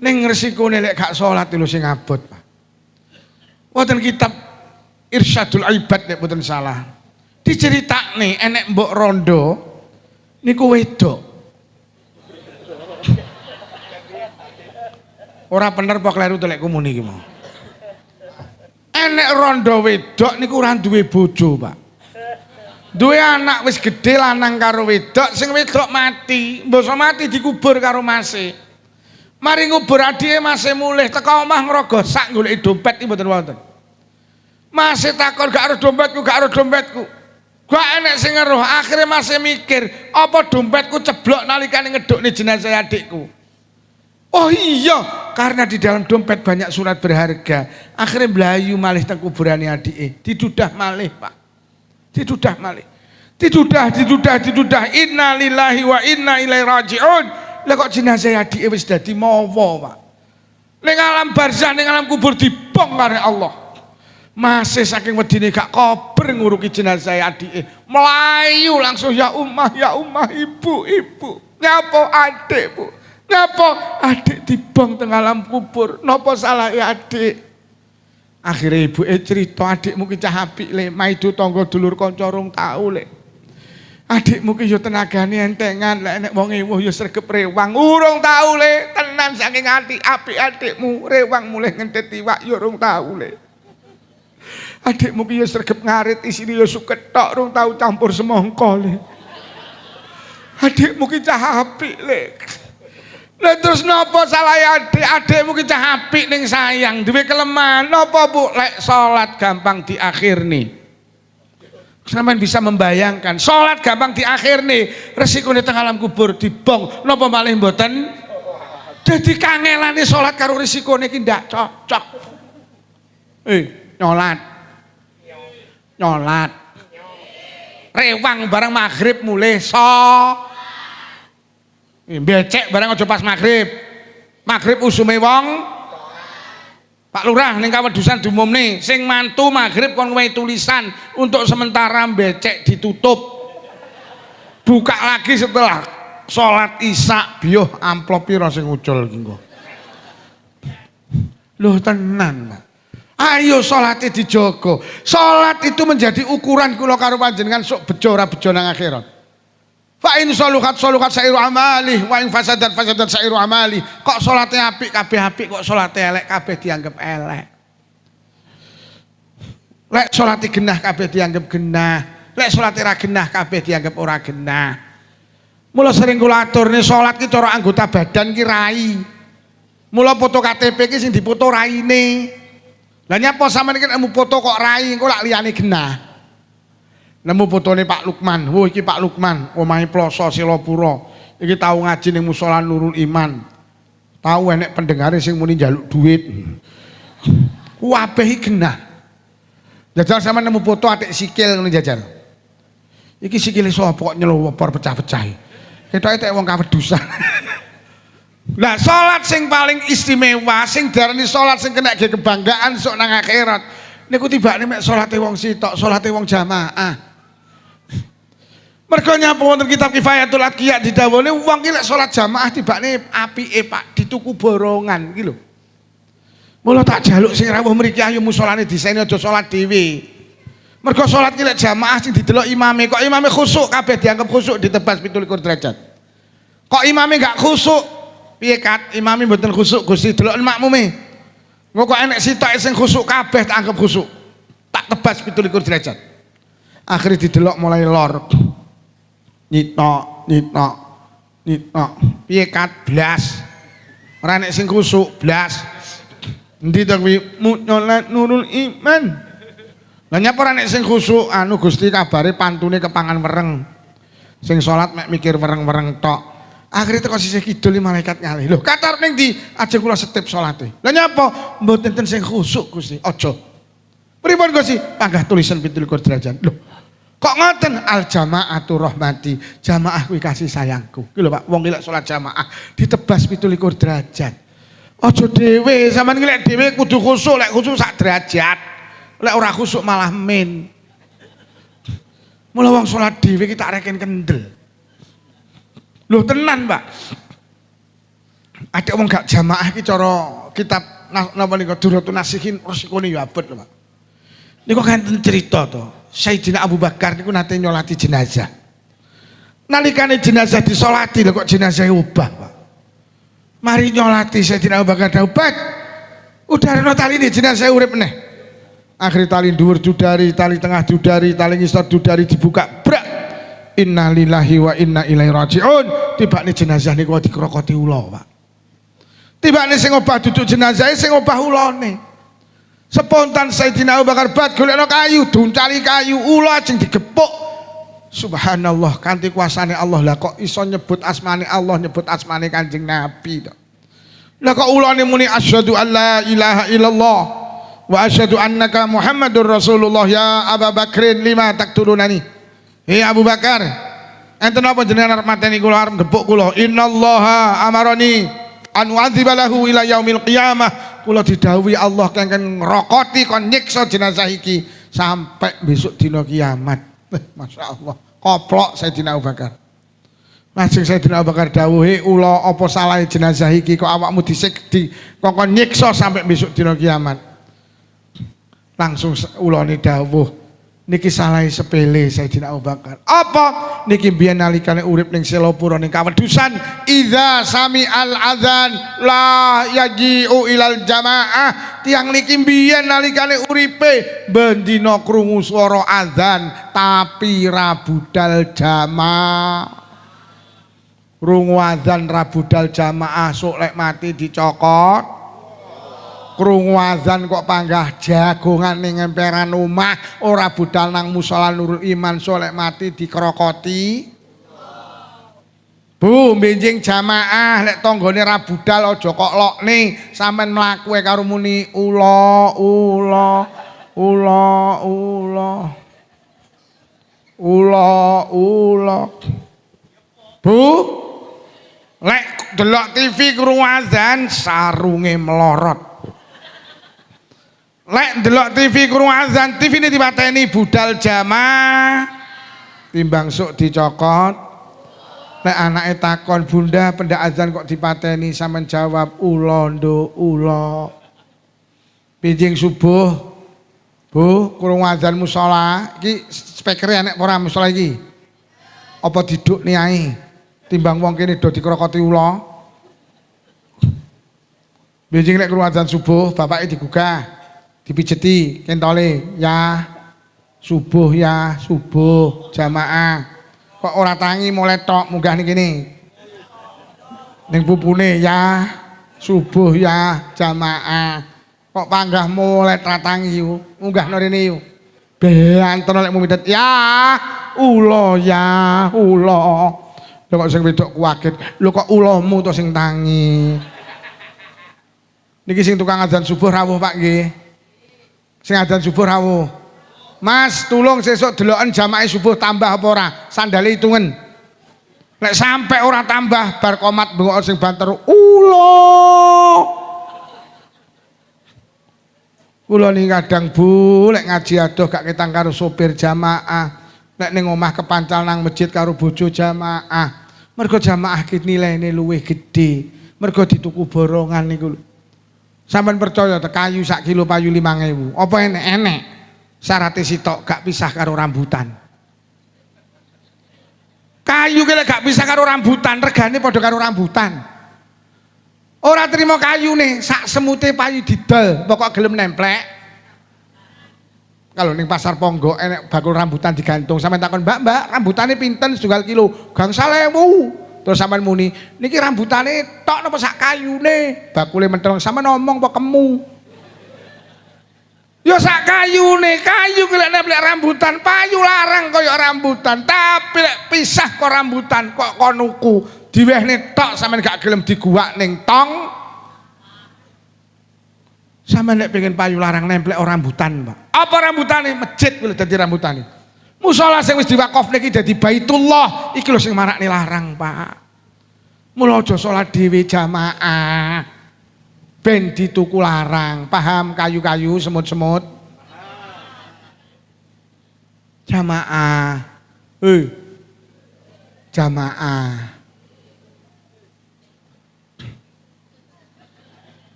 Ning resikone lek gak salat lho sing abot, Pak. Wonten kitab Irsyadul Ibad nek mboten salah. Diceritakne enek mbok rondo niku wedok. Ora bener apa kleru to lek kumuni iki mau. Enek rondo wedok niku ora duwe bojo, Pak. Duwe anak wis gedhe lanang karo wedok, sing wedok mati, mbasa mati dikubur karo mase. Mari ngubur adike mase mulih teka omah ngrogosak goleki dompet iki mboten wonten. Mase takon gak ero dompetku, gak ero dompetku. Gak enek sing ngeruh, akhirnya mase mikir, apa dompetku ceblok nalikane ngedukne jenazah adikku. Oh iya, karena di dalam dompet banyak surat berharga. Akhirnya mlayu malih teng kuburane adike, didudah malih, Pak. Didudah malih. Didudah. Inna lillahi wa inna ilaihi raji'un. Lah kok jenazah adike wis dadi mawa, Pak. Ning alam barzah, ning alam kubur dibong karo Allah. Masih saking wedine gak kober nguruki jenazah adike. Melayu langsung ya ummah, ibu. Nyapa adik, Bu? Nyapa adik dibong teng alam kubur? Napa salah adik? Akhirnya ibu cerita adikmu ki cah apik le, maido tangga dulur kanca rong tau le. Adikmu ki yo tenagane entengan, lek nek wong ewuh yo sregep rewang. Urung tau le, tenan saking ati apik adikmu, rewang mulih ngentet iwak yo rong tau le. Adikmu ki yo sregep ngarit isine yo suket tok, rong tau campur semangka le. Adikmu ki cah apik le. Lah terus napa salah adikmu ki cah apik ning sayang, duwe kelemahan napa Bu? Lek salat gampang diakhirni. Sampeyan bisa membayangkan, salat gampang diakhirni, resikone teng alam kubur dibong, napa malih mboten? Dadi kangelane salat karo resikone ki ndak cocok. Nyolat. Rewang barang maghrib mulih becek barang aja pas maghrib usume wong Pak Lurah ning kawedusan diumumne sing mantu maghrib kon wehi tulisan untuk sementara becek ditutup, buka lagi setelah sholat isya. Biyo amplop pira sing ucul iki engko lho tenan, Pak. Ayo sholatnya dijogo. Sholat itu menjadi ukuran kula karo panjenengan sok bejo ora bejo nang akhirat. Fa in saluhat sairu amali wa in fasadat sairu amali. Kok salatnya apik kabeh apik, kok salatnya elek kabeh dianggap elek. Lek salate genah kabeh dianggap genah, lek salate ra genah kabeh dianggap ora genah. Mula sering kula aturne salat ki cara anggota badan ki rai. Mula foto KTP ki sing dipoto raine. Lah nyapa sampeyan iki nemu foto kok rai engko lak liyane genah. Nemu fotone Pak Lukman. Wo iki Pak Lukman, omahe Ploso Silopura. Iki tau ngaji ning musala Nurul Iman. Tau enek pendengare sing muni njaluk duit. Kabeh iki genah. Jajal sampeyan nemu foto atik sikil ngene jajal. Iki sikile sapa kok nyelopor pecah-pecah. Ketoke tek wong kawedusan. Lah salat sing paling istimewa, sing diarani salat sing kena kebanggaan sok nang akhirat. Niku tibane mek salate wong sitok, salate wong jamaah. Mergo nyapa wonten kitab Kifayatul Atqiya didhawuhne wong ki lek salat jamaah tibane apike Pak dituku borongan iki lho. Mula tak jaluk sing rawuh mriki ayo musolane diseni aja salat dhewe. Mergo salat ki lek jamaah sing didelok imame, kok imame khusuk kabeh dianggap khusuk ditebas 17 derajat. Kok imame gak khusuk? Piye kat imame mboten khusuk Gusti delok makmume. Engko kok enek sitoke sing khusuk kabeh tak anggap khusuk. Tak tebas 17 derajat. Akhire didelok mulai lor. Nyitok. Piye kat blas. Ora nek sing khusuk blas. Endi to kuwi nyolat nurul iman. Lah nyapa ora nek sing khusuk anu Gusti kabare pantune kepangan wereng. Sing salat mek mikir wereng-wereng tok. Akhire teko sisih kidul malaikat ngalih. Lho, katar ning ndi? Ajeng kula setip salate. Lah nyapa? Mboten enten sing khusuk Gusti. Aja. Pripun Gusti? Panggah tulisan 17 derajat. Lho, kok ngoten? Al jamaatu rahmati. Jamaah kuwi kasih sayangku. Ki lho Pak, wong lek salat jamaah ditebas 17 derajat. Aja dhewe, sampean lek dhewe kudu khusuk, lek khusuk sak derajat. Lek ora khusuk malah min. Mula wong salat dhewe ki tak reken kendel. Lho tenan, Pak. Ada wong gak jamaah ki cara kitab napa niku Duratun Nasihin resikone ya abot lho, Pak. Niku kanten cerita to. Sayyidina Abu Bakar niku nate nyolati jenazah. Nalikane jenazah disolati lho kok jenazah ubah, Pak. Mari nyolati Sayyidina Abu Bakar daubat. Udarno tali ini jenazah urip meneh. Akhir tali dhuwur dudari, tali tengah dudari, tali ngisor dudari dibuka. Brak. Innalillahi wa inna ilaihi raji'un. Tibane jenazah niku dikrokoti ula, Pak. Tibane sing obah duduk jenazah sing obah ulane. Spontan Sayyidina Abu Bakar bat golekno kayu, duncali kayu, ula ajeng digepuk. Subhanallah, kanthi kuasane Allah lah kok iso nyebut asmane Allah, nyebut asmane Kanjeng Nabi to. Lah kok ulane muni asyhadu an la ilaha illallah wa asyhadu annaka Muhammadur Rasulullah ya Abu Bakrin lima taktulunani. Hei Abu Bakar, enten apa jenengan arep mateni kula arep gepuk kula? Innallaha amarani an u'adziba lahu ila yaumil qiyamah. Kula didhawuhi Allah kengken ngrokoti kon nyiksa jenazah iki sampai besok dina kiamat. Masya Allah, koplok Sayyidina Abu Bakar. Masing Sayyidina Abu Bakar dawuhe ula apa salah jenazah iki kok awakmu disikdi kok kon nyiksa sampai besok dina kiamat. Langsung ulane dawuh niki salah sepele Sayyidina Abu Bakar. Apa? Niki biyen nalikane urip ning Selopuro ning Kawedusan, idza sami al adzan la yaji'u ilal jamaah. Tiang niki biyen nalikane uripe bendina krungu swara adzan tapi ra budal jamaah. Krungu adzan ra budal jamaah sok lek mati dicokot. Krungu azan kok panggah jagongan ning emperan omah ora budal nang musala Nurul Iman solek mati dikrokoti. Bu benjing jamaah lek tanggane ra budal aja kok lokne sampean mlaku karo muni ula ula ula ula ula ula. Bu lek delok TV krungu azan sarunge melorot. Lek delok TV krungu azan, TV ini dipateni budal jamaah timbang sok dicokot. Lek anake takon, "Bunda, pendak azan kok dipateni?" Sampeyan jawab, "Ula nduk, ula." Pinjing subuh, Bu, krungu azan musala, iki spekere enek ora musala iki? Apa diduk niai? Timbang wong kene do dikrokoti ula. Pinjing lek krungu azan subuh, bapake digugah. Dipijeti kentole ya subuh jamaah kok ora tangi mulai tok munggah ning kene ning pupune ya subuh ya jamaah kok panggah mulai tratangi munggah no rene yo beanten lek mumidet ya ula lho kok sing wedok kuwaget lho kok ulamu to sing tangi niki sing tukang adzan subuh rawuh Pak nggih. Sing adzan subuh rawuh. Mas, tulung sesuk deloken jamaah subuh tambah apa ora? Sandale hitungen. Lek sampe ora tambah bar komat bengok sing banter ula. Kula niki kadang Bu, lek ngaji adoh gak ketang karo sopir jamaah. Lek ning omah kepancal nang masjid karo bojo jamaah. Mergo jamaah ki nilaine luwih gedhe. Mergo dituku borongan niku lho. Sampeyan percaya te kayu sak kilo payu 5.000. Apa enek? Syaratnya sitok gak pisah karo rambutan. Kayu ki lek gak pisah karo rambutan, regane padha karo rambutan. Ora trimo kayune, sak semute payu didol, pokok gelem nemplek. Kalau ning pasar Ponggo enek bakul rambutan digantung, sampeyan takon, "Mbak, rambutane pinten setunggal kilo?" "Gangsal 1.000." Terus sampean muni, niki rambutane tok napa sak kayune? Bakule mentel sampean ngomong apa kemu? Ya sak kayune, kayu ki lek nemplek rambutan, payu larang kaya rambutan, tapi lek pisah kok rambutan kok kon nuku, diwehne tok sampean gak gelem diguwak ning tong. Sampeyan nek pengen payu larang nemplek rambutan, Pak. Apa rambutane? Masjid kuwi dadi rambutane. Musala sing wis diwakofne iki dadi Baitullah, iki lho sing marakne larang, Pak. Mula aja salat dhewe jamaah. Ben dituku larang, paham kayu-kayu, semut-semut. Jamaah. Jamaah.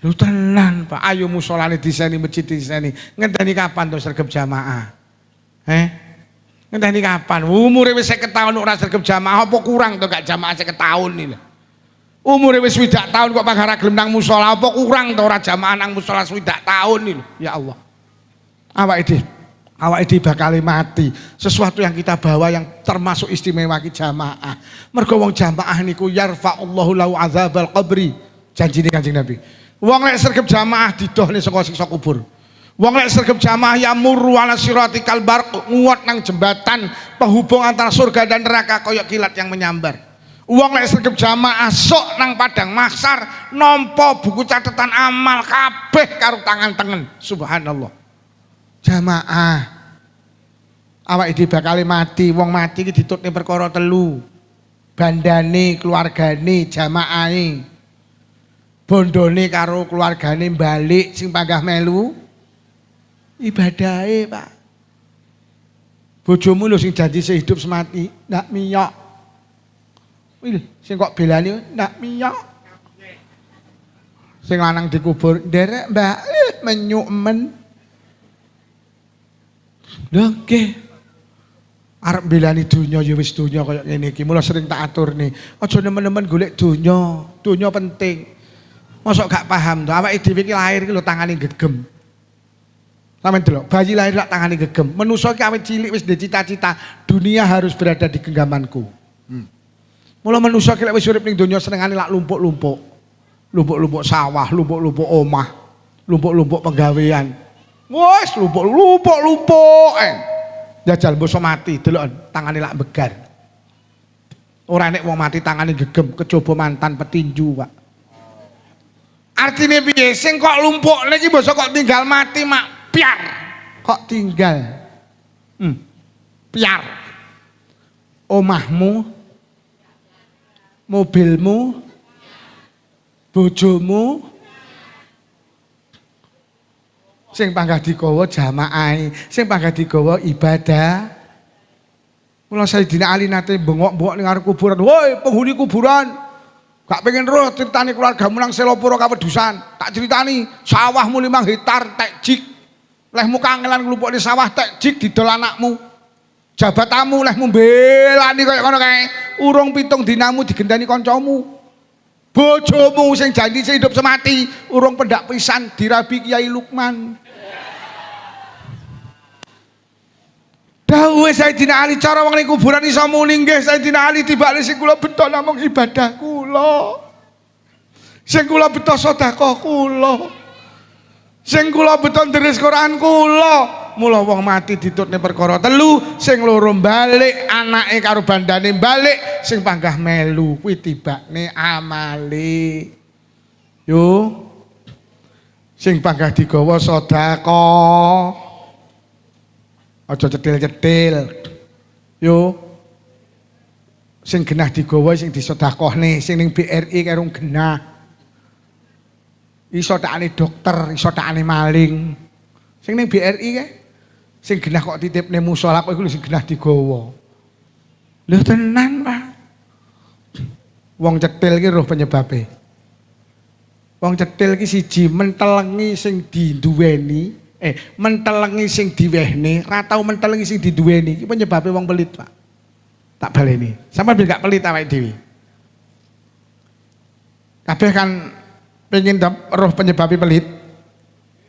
Lu tenan Pak, ayo musolane diseni, masjid diseni. Ngenteni kapan to sregep jamaah? Ngenteni kapan? Umure wis 50 tahun ora sregep jamaah, apa kurang to gak jamaah 50 tahun iki lho. Umure wis 20 tahun kok pagara gelem nang musola, apa kurang to ora jamaah nang musola 20 tahun iki lho. Ya Allah. Awake dhewe bakal mati. Sesuatu yang kita bawa yang termasuk istimewa ki jamaah. Mergo wong jamaah niku yarfa'ullahu lahu azabal qabri. Janjine Kanjeng Nabi. Wong lek sregep jamaah didohne saka siksa kubur. Wong lek sregep jamaah ya murru ala siratikal barq, nguwat nang jembatan penghubung antara surga dan neraka kaya kilat yang menyambar. Wong lek sregep jamaah sok nang padang mahsyar nampa buku catatan amal kabeh karo tangan tengen. Subhanallah. Jamaah. Awake dhewe bakal mati, wong mati iki ditutne perkara telu. Bandane, keluargane, jamaahe. Bondone karo keluargane balik sing panggah melu ibadahe, Pak. Bojomu lho sing janji sehidup semati, ndak miyok. Wih, sing kok belani ndak miyok. Sing lanang dikubur, nderek Mbak, menyuk men. Lho nggih. Arep belani donya ya wis donya kaya ngene iki. Mula sering tak aturne, aja nemen-nemen golek donya. Donya penting. Mosok gak paham to, awake dhewe iki lahir iki lho tangane gegem. Sampeyan delok, bayi lahir lak tangane gegem. Manusa iki awet cilik wis duwe cita-cita, dunia harus berada di genggamanku. Mula manusa iki lek wis urip ning donya senengane lak lumpuk-lumpuk. Lumpuk-lumpuk sawah, lumpuk-lumpuk omah, lumpuk-lumpuk penggawean. Wes lumpuk-lumpuk. Jajal mbok mati delok tangane lak begar. Ora nek wong mati tangane gegem, kejaba mantan petinju, Pak. Artinya piye sing kok lumpuk niki basa kok tinggal mati mak piar. Kok tinggal? Piar. Omahmu, mobilmu, bojomu sing panggah digawa jamaah, sing panggah digawa ibadah. Mula Sayyidina Ali nate bengok-bengok ning arep kuburan. Woi, penghuni kuburan. Gak pengen roh ceritani keluargamu nang Selopuro kawedusan. Tak ceritani sawahmu 5 hektar tekjik. Lehmu kangelan nglumpukne sawah tekjik didol anakmu. Jabatanmu lehmu belani kaya ngono kae. Urung 7 dinamu digendani kancamu. Bojomu sing janji hidup semati, urung pendak pisan dirabi Kiai Lukman. Dawuhe Sayyidina Ali cara wong ning kuburan iso muni nggih Sayyidina Ali tibake sing kula beto namung ibadah kula. Sing kula beto sedekah kula. Sing kula beto ndheres Quran kula. Mula wong mati ditutne perkara telu, sing loro balik, anake karo bandane balik, sing panggah melu kuwi tibakne amale. Yo. Sing panggah digawa sedekah. Aja cetil-cetil. Yo. Sing genah digawa sing disedekahne, sing ning BRI karo genah. Iso takane dokter, iso takane maling. Sing ning BRI kae sing genah kok titipne musala kok iku sing genah digawa. Lho tenan, Pak. Wong cetil ki roh penyebabe. Wong cetil ki siji mentelengi sing diduweni. Mentelengi sing diwehne, ra tau mentelengi sing diduweni. Iki penyebabe wong pelit, Pak. Tak baleni. Sampeyan ben gak pelit awake dhewe. Kabeh kan pengen roh penyebabe pelit.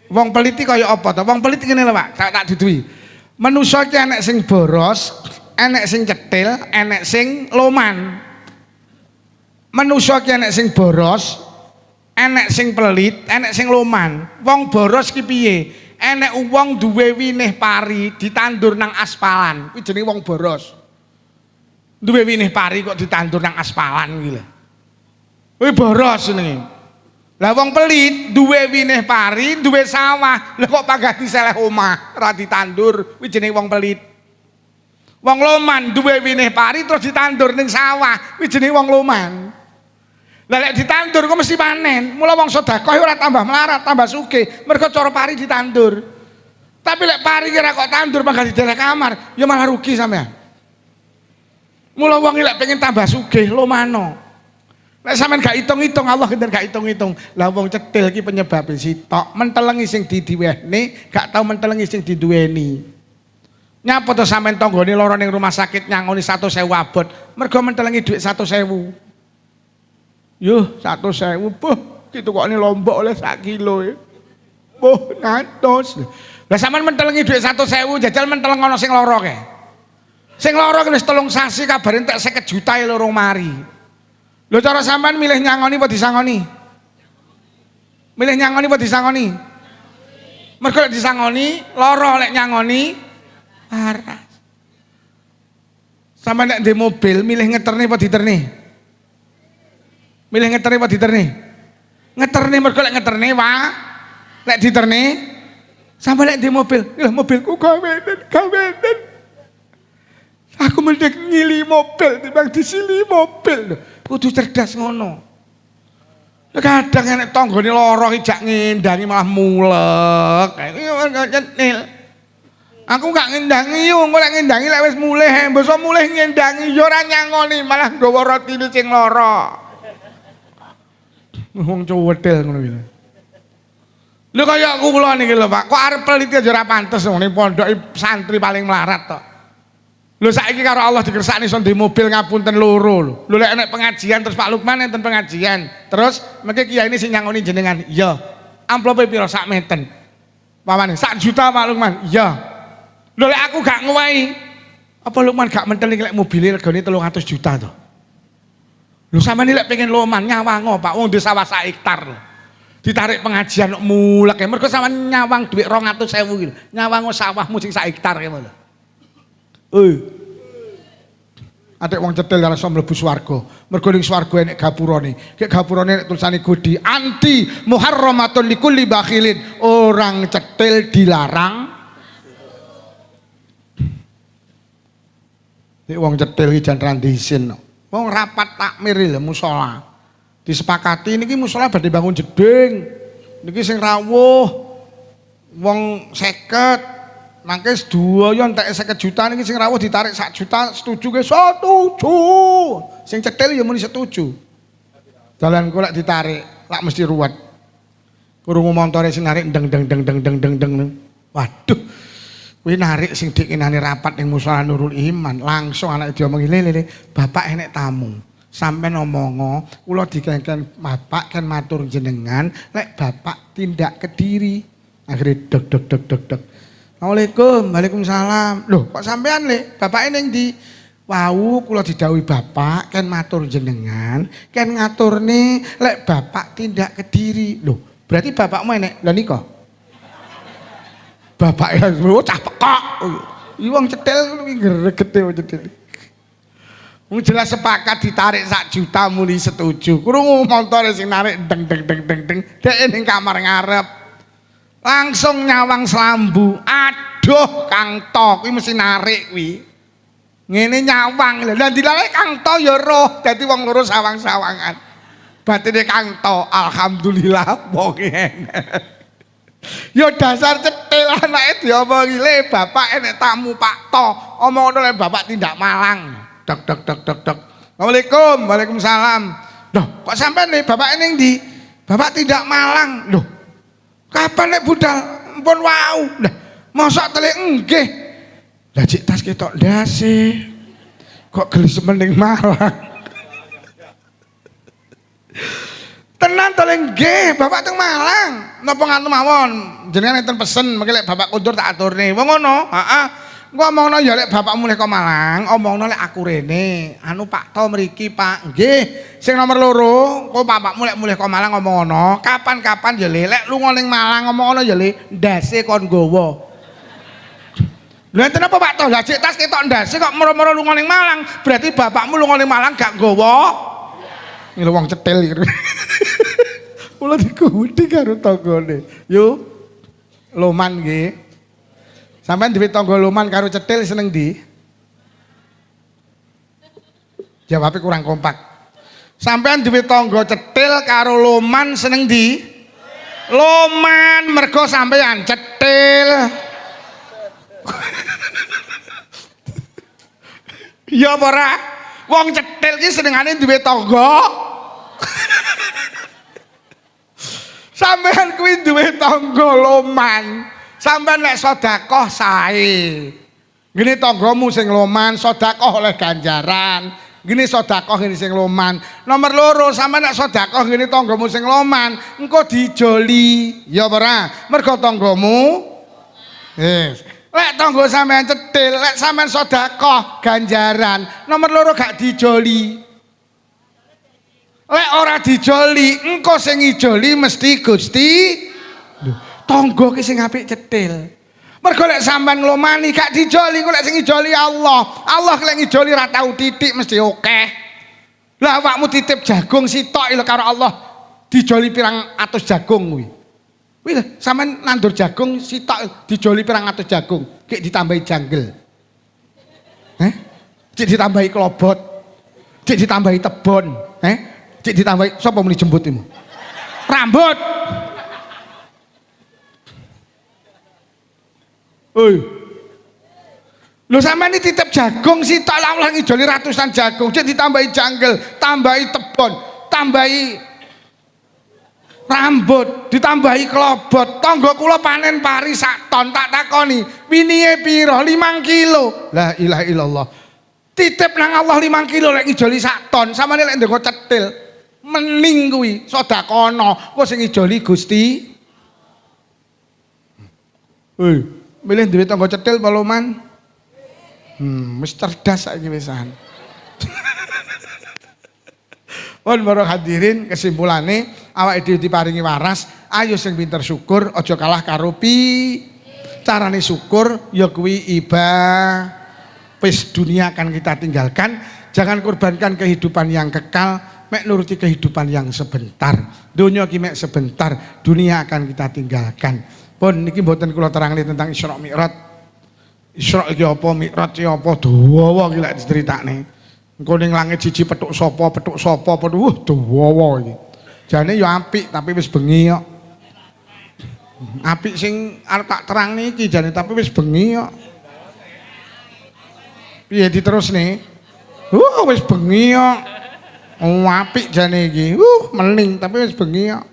Wong pelit iki kaya apa to? Wong pelit ngene lho, Pak. Tak duduhi. Manusa iki enek sing boros, enek sing cetil, enek sing loman. Manusa ki enek sing boros, enek sing pelit, enek sing loman. Wong boros ki piye? Enek wong duwe winih pari ditandur nang aspalan, kuwi jenenge wong boros. Duwe winih pari kok ditandur nang aspalan kuwi lho. Kuwi boros jenenge. Lah wong pelit duwe winih pari, duwe sawah, lha kok panggah diseleh omah, ora ditandur, kuwi jenenge wong pelit. Wong loman duwe winih pari terus ditandur ning sawah, kuwi jenenge wong loman. Lah lek ditandur kok mesti panen. Mula wong sedekah ora tambah melarat, tambah sugih, mergo cara pari ditandur. Tapi lek pari kira kok tandur panggah dideleh kamar, ya malah rugi sampean. Mula wong lek pengen tambah sugih lomano. Lek sampean gak hitung-hitung, Allah kinten gak hitung-hitung. Lah wong cetil iki penyebabe sitok, mentelengi sing didiwehne, gak tau mentelengi sing diduweni. Nyapa to sampean tanggane lara ning rumah sakit nyangoni 100.000 abot, mergo mentelengi dhuwit 100.000. Yuh, 100.000, puh, ditukokne Lombok oleh 1 kilo ya. Puh, ngantos. Lah sampean mentelengi dhuwit 100.000, jajal menteleng ana sing lara kae. Sing lara wis 3 sasi kabare entek 50 juta e loro mari. Lho cara sampean milih nyangoni apa disangoni? Milih nyangoni apa disangoni? Mergo lek disangoni lara, lek nyangoni waras. Sampeyan nek ndek mobil milih ngeterne apa diterne? Milih ngeterne apa diterne? Ngeterne mergo lek ngeterne lek diterne sampe lek ndek mobil, lha mobilku gawenen. Aku mendek ngili mobil timbang disili mobil. Kudu cerdas ngono. Kadang enek tanggane lara iki jak ngendangi malah mulek. Nil. Aku gak ngendangi yo, engko lek ngendangi lek wis mulih, mbasa mulih ngendangi yo ora nyangoni, malah nggawa rotine sing lara. Wong cuwethil ngono iki. Lho kaya kula niki lho Pak, kok arep peliti aja ora pantes ngene pondoke santri paling melarat to. Lho saiki karo Allah dikersakne iso ndek mobil ngapunten loro lho. Lho lek enek pengajian terus Pak Lukman enten pengajian. Terus mengke kiai ini sing nyangoni jenengan. Iya. Amplope piro sak meten? Pawane 1 juta Pak Lukman. Iya. Lho lek aku gak ngowahi. Apa Lukman gak menteli lek mobile regane 300 juta to? Lho sampeyan lek pengen loman nyawang Pak, wong desa sawah sak hektar lho. Ditarik pengajian kok mulek ya. Mergo sampeyan nyawang dhuwit 200.000 iki lho. Nyawang sawahmu sing sak hektar kene lho. Adek wong cetil ora iso mlebu swarga. Mergo ning swarga enek gapurane. Kek gapurane nek tulisane Gudi, anti muharramatun likulli bakhilin. Orang cetil dilarang. Nek wong cetil iki jan ra ndisin. Wong rapat takmir lho musala. Disepakati niki musala badhe bangun jeding. Niki sing rawuh wong 50. Mangke sedaya entek 50 juta niki sing rawuh ditarik 1 juta, setuju ge setuju. Sing cetil ya muni setuju. Dalan kok lek ditarik, lak mesti ruwet. Krungu montore sing narik deng. Waduh. Kuwi narik sing dikinane rapat ning musala Nurul Iman, langsung anake diomongi, "Le, bapak enek tamu." Sampeyan omongo, kula dikengken bapak kan matur jenengan, lek bapak tindak Kediri. Akhire deg. Assalamualaikum, waalaikumsalam. Loh, kok sampean le? Bapake ning ndi? Wau kula didhawuhi bapak kan matur jenengan, kan ngaturne lek bapak tindak Kediri. Loh, berarti bapakmu enek. Lah nika. Bapak ya cah pekok. Iki wong cetil kuwi gregete wong cetil. Wong jelas sepakat ditarik 1 juta muni setuju. Krungu montore sing narik deng. Dek ning kamar ngarep. Langsung nyawang selambu. Aduh Kang To kuwi mesti narik kuwi. Ngene nyawang lho. Lah dilare Kang To ya roh dadi wong loro sawang-sawangan. Batine Kang To alhamdulillah wong enek. Ya dasar cetil anake diomongi le bapak enek tamu Pak To. Omongno le bapak tindak Malang. Dek. Assalamualaikum, waalaikumsalam. Loh, kok sampean le bapak ning ndi? Bapak tindak Malang. Loh. Kapan nek budal pun wau. Lah, mosok telik nggih. Lah cik tas ketok ndase. Kok gelis mending Malang. Tenan telik nggih, bapak teng Malang. Napa ngaten mawon? Jenengan enten pesen, mengke lek bapak kundur tak aturne. Wong ngono, heeh. ngomongno ya lek bapakmu lek kok Malang, omongno lek aku rene. Anu Pak To mriki, Pak. Nggih. Sing nomor loro, kok bapakmu lek mulih kok Malang ngomongno, kapan-kapan ya lek lunga ning Malang ngomongno ya le, ndase kon nggawa. Lha enten apa Pak To? Lah cek tas ketok ndase kok moro-moro lunga ning Malang, berarti bapakmu lunga ning Malang gak nggawa. Iki wong cetil iki. Mula dikudi karo tanggane. Yo. Loman nggih. Sampeyan duwe tangga loman karo cetil seneng ndi? Jawabe kurang kompak. Sampeyan duwe tangga cetil karo loman seneng ndi? Loman, mergo sampeyan cetil. Ya apa ora? Wong cetil ki senengane duwe tangga. Sampeyan kuwi duwe tangga loman. Sampeyan nek sedekah sae. Ngene tanggamu sing loman, sedekah oleh ganjaran. Ngene sedekah ngene sing loman. Nomor loro, sampeyan nek sedekah ngene tanggamu sing loman, engko dijoli. Ya apa ora? Mergo tanggamu lek tangga sampeyan cetil, lek sampeyan sedekah ganjaran, nomor loro gak dijoli. Lek ora dijoli, engko sing ijoli mesti Gusti. Tangga ki sing apik cetil. Mergo lek sampean nglomani gak dijoli, kok lek sing ijoli Allah. Allah lek ngijoli ra tau titik mesti akeh. Lah awakmu titip jagung sitok lho karo Allah, dijoli pirang atus jagung kuwi. Kuwi sampean nandur jagung sitok dijoli pirang atus jagung, kek ditambahi janggel. Cek ditambahi klobot. Cek ditambahi tebon, cek ditambahi sapa muni jembut imu? Rambut. Oi. Lho sampean iki titip jagung sitok lah ngijoli ratusan jagung, cek ditambahi janggel, tambahi tebon, tambahi rambut, ditambahi klobot. Tangga kula panen pari sak ton, tak takoni, winihe pira? 5 kilo. La ilaha illallah. Titip nang Allah 5 kilo lek ngijoli sak ton, sampeyan lek ndonga cetil, mening kuwi sedekahna, kok sing ngijoli Gusti. Hei. Milih duwe tangga cetil apa loman? Wis cerdas saiki wisan. Pun para hadirin, kesimpulane awake dhewe diparingi waras, ayo sing pinter syukur, aja kalah karo carane syukur ya kuwi wis dunia akan kita tinggalkan, jangan korbankan kehidupan yang kekal, mek nuruti kehidupan yang sebentar. Dunia ki mek sebentar, dunia akan kita tinggalkan. Pun niki mboten kula terangke tentang Isra Mi'raj. Isra iki apa, Mi'raj iki apa, dawa iki lek diceritakne. Engko ning langit siji petuk sapa, dawa iki. Jane ya apik tapi wis bengi kok. Apik sing arep tak terangne iki jane tapi wis bengi kok. Piye diterusne? Wis bengi kok. Apik jane iki. Mening tapi wis bengi kok.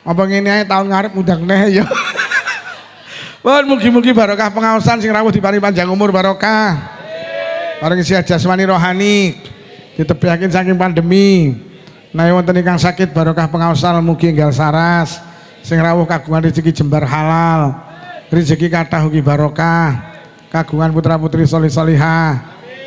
Apa ngene ae tahun ngarep mudang neh ya. Pun mugi-mugi barokah pengaosan sing rawuh diparingi panjang umur barokah. Paring sehat jasmani rohani. Ditebihaken saking pandemi. Nek wonten ingkang sakit barokah pengaosan mugi enggal saras. Sing rawuh kagungan rezeki jembar halal. Rezeki kathah ugi barokah. Kagungan putra-putri salih-salihah.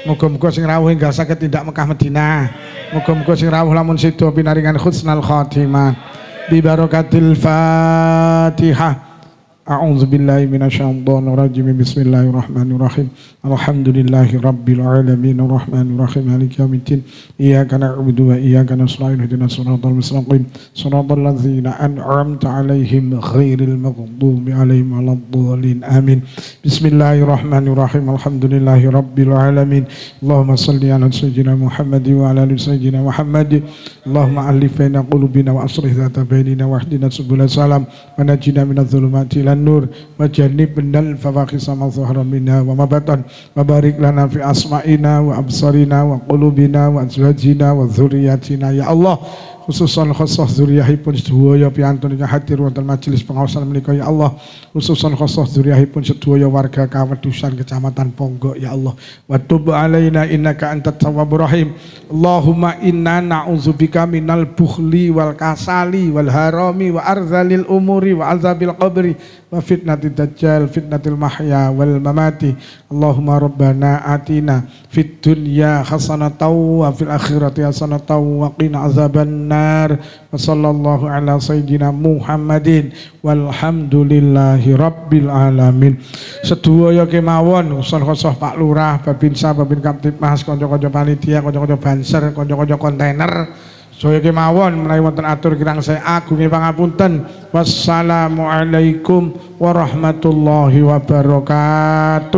Muga-muga sing rawuh enggal saged tindak Mekah Madinah. Muga-muga sing rawuh lamun sida pinaringan husnul khotimah. Bi barakatil Fatihah. A'udzu billahi minasyaitonir rajim. Bismillahirrahmanirrahim. Alhamdulillahi rabbil alamin arrahmanir rahim maliki yaumiddin. Iyyaka na'budu wa iyyaka nasta'in ihdinas siratal mustaqim. Siratal ladzina an'amta 'alaihim ghairil maghdubi 'alaihim waladdallin. Amin. Bismillahirrahmanirrahim. Alhamdulillahi rabbil alamin. Allahumma shalli ala sayyidina Muhammad wa ala ali sayyidina Muhammad. Allahumma alif baina qulubina wa aslih dzata bainina wa hdina subulal salam wa najina minadh dhulumati ila nur wa jannibnal fawahisha ma dhahara minha wa ma batan wa barik lana fi asma'ina wa absarina wa qulubina wa azwajina wa dzurriyyatina ya Allah khususan khosoh dzurriyyahipun sedaya piantun ingkang hadir wonten majelis pengaosan menika ya Allah, khususan khosoh dzurriyyahipun sedaya warga Kawedusan Kecamatan Ponggok ya Allah, wa tub alaina innaka antat tawwabur rahim. Allahumma inna na'udzubika minal bukhli wal kasali wal harami wa arzalil umuri wa azabil qabri wa fitnatid dajjal fitnatil mahya wal mamati. Allahumma rabbana atina fid dunya hasanatan wa fil akhirati hasanatan wa qina azaban nar. Wa sallallahu ala sayyidina Muhammadin walhamdulillahi rabbil alamin. Sedaya kemawon usul-usul Pak Lurah, Babinsa, Babin Kamtibmas, kanca-kanca panitia, kanca-kanca banser, kanca-kanca kontainer, saya kemawon menawi wonten atur kirang saya agungi pangapunten. Wassalamualaikum warahmatullahi wabarakatuh.